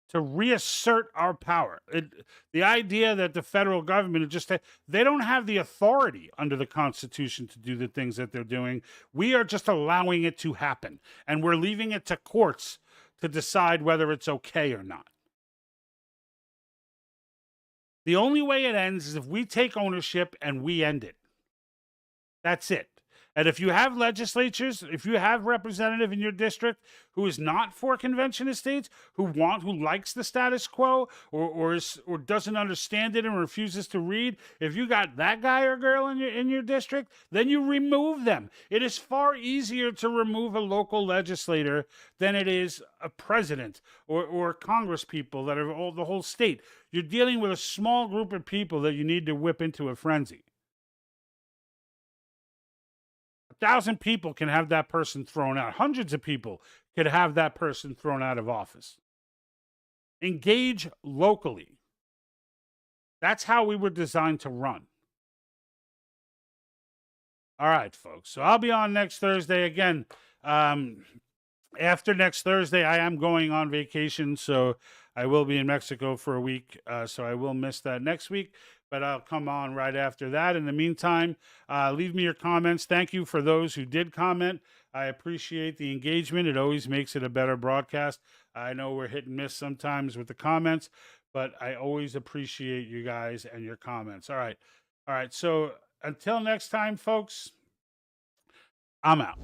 to reassert our power. The idea that the federal government they don't have the authority under the Constitution to do the things that they're doing. We are just allowing it to happen, and we're leaving it to courts to decide whether it's okay or not. The only way it ends is if we take ownership and we end it. That's it. And if you have legislatures, if you have representative in your district who is not for convention estates, who likes the status quo, or doesn't understand it and refuses to read, if you got that guy or girl in your district, then you remove them. It is far easier to remove a local legislator than it is a president or Congress people that are the whole state. You're dealing with a small group of people that you need to whip into a frenzy. 1,000 people can have that person thrown out. Hundreds of people could have that person thrown out of office. Engage locally. That's how we were designed to run. All right, folks. So I'll be on next Thursday again. After next Thursday, I am going on vacation, so I will be in Mexico for a week. So I will miss that next week, but I'll come on right after that. In the meantime, leave me your comments. Thank you for those who did comment. I appreciate the engagement. It always makes it a better broadcast. I know we're hit and miss sometimes with the comments, but I always appreciate you guys and your comments. All right. So until next time, folks, I'm out.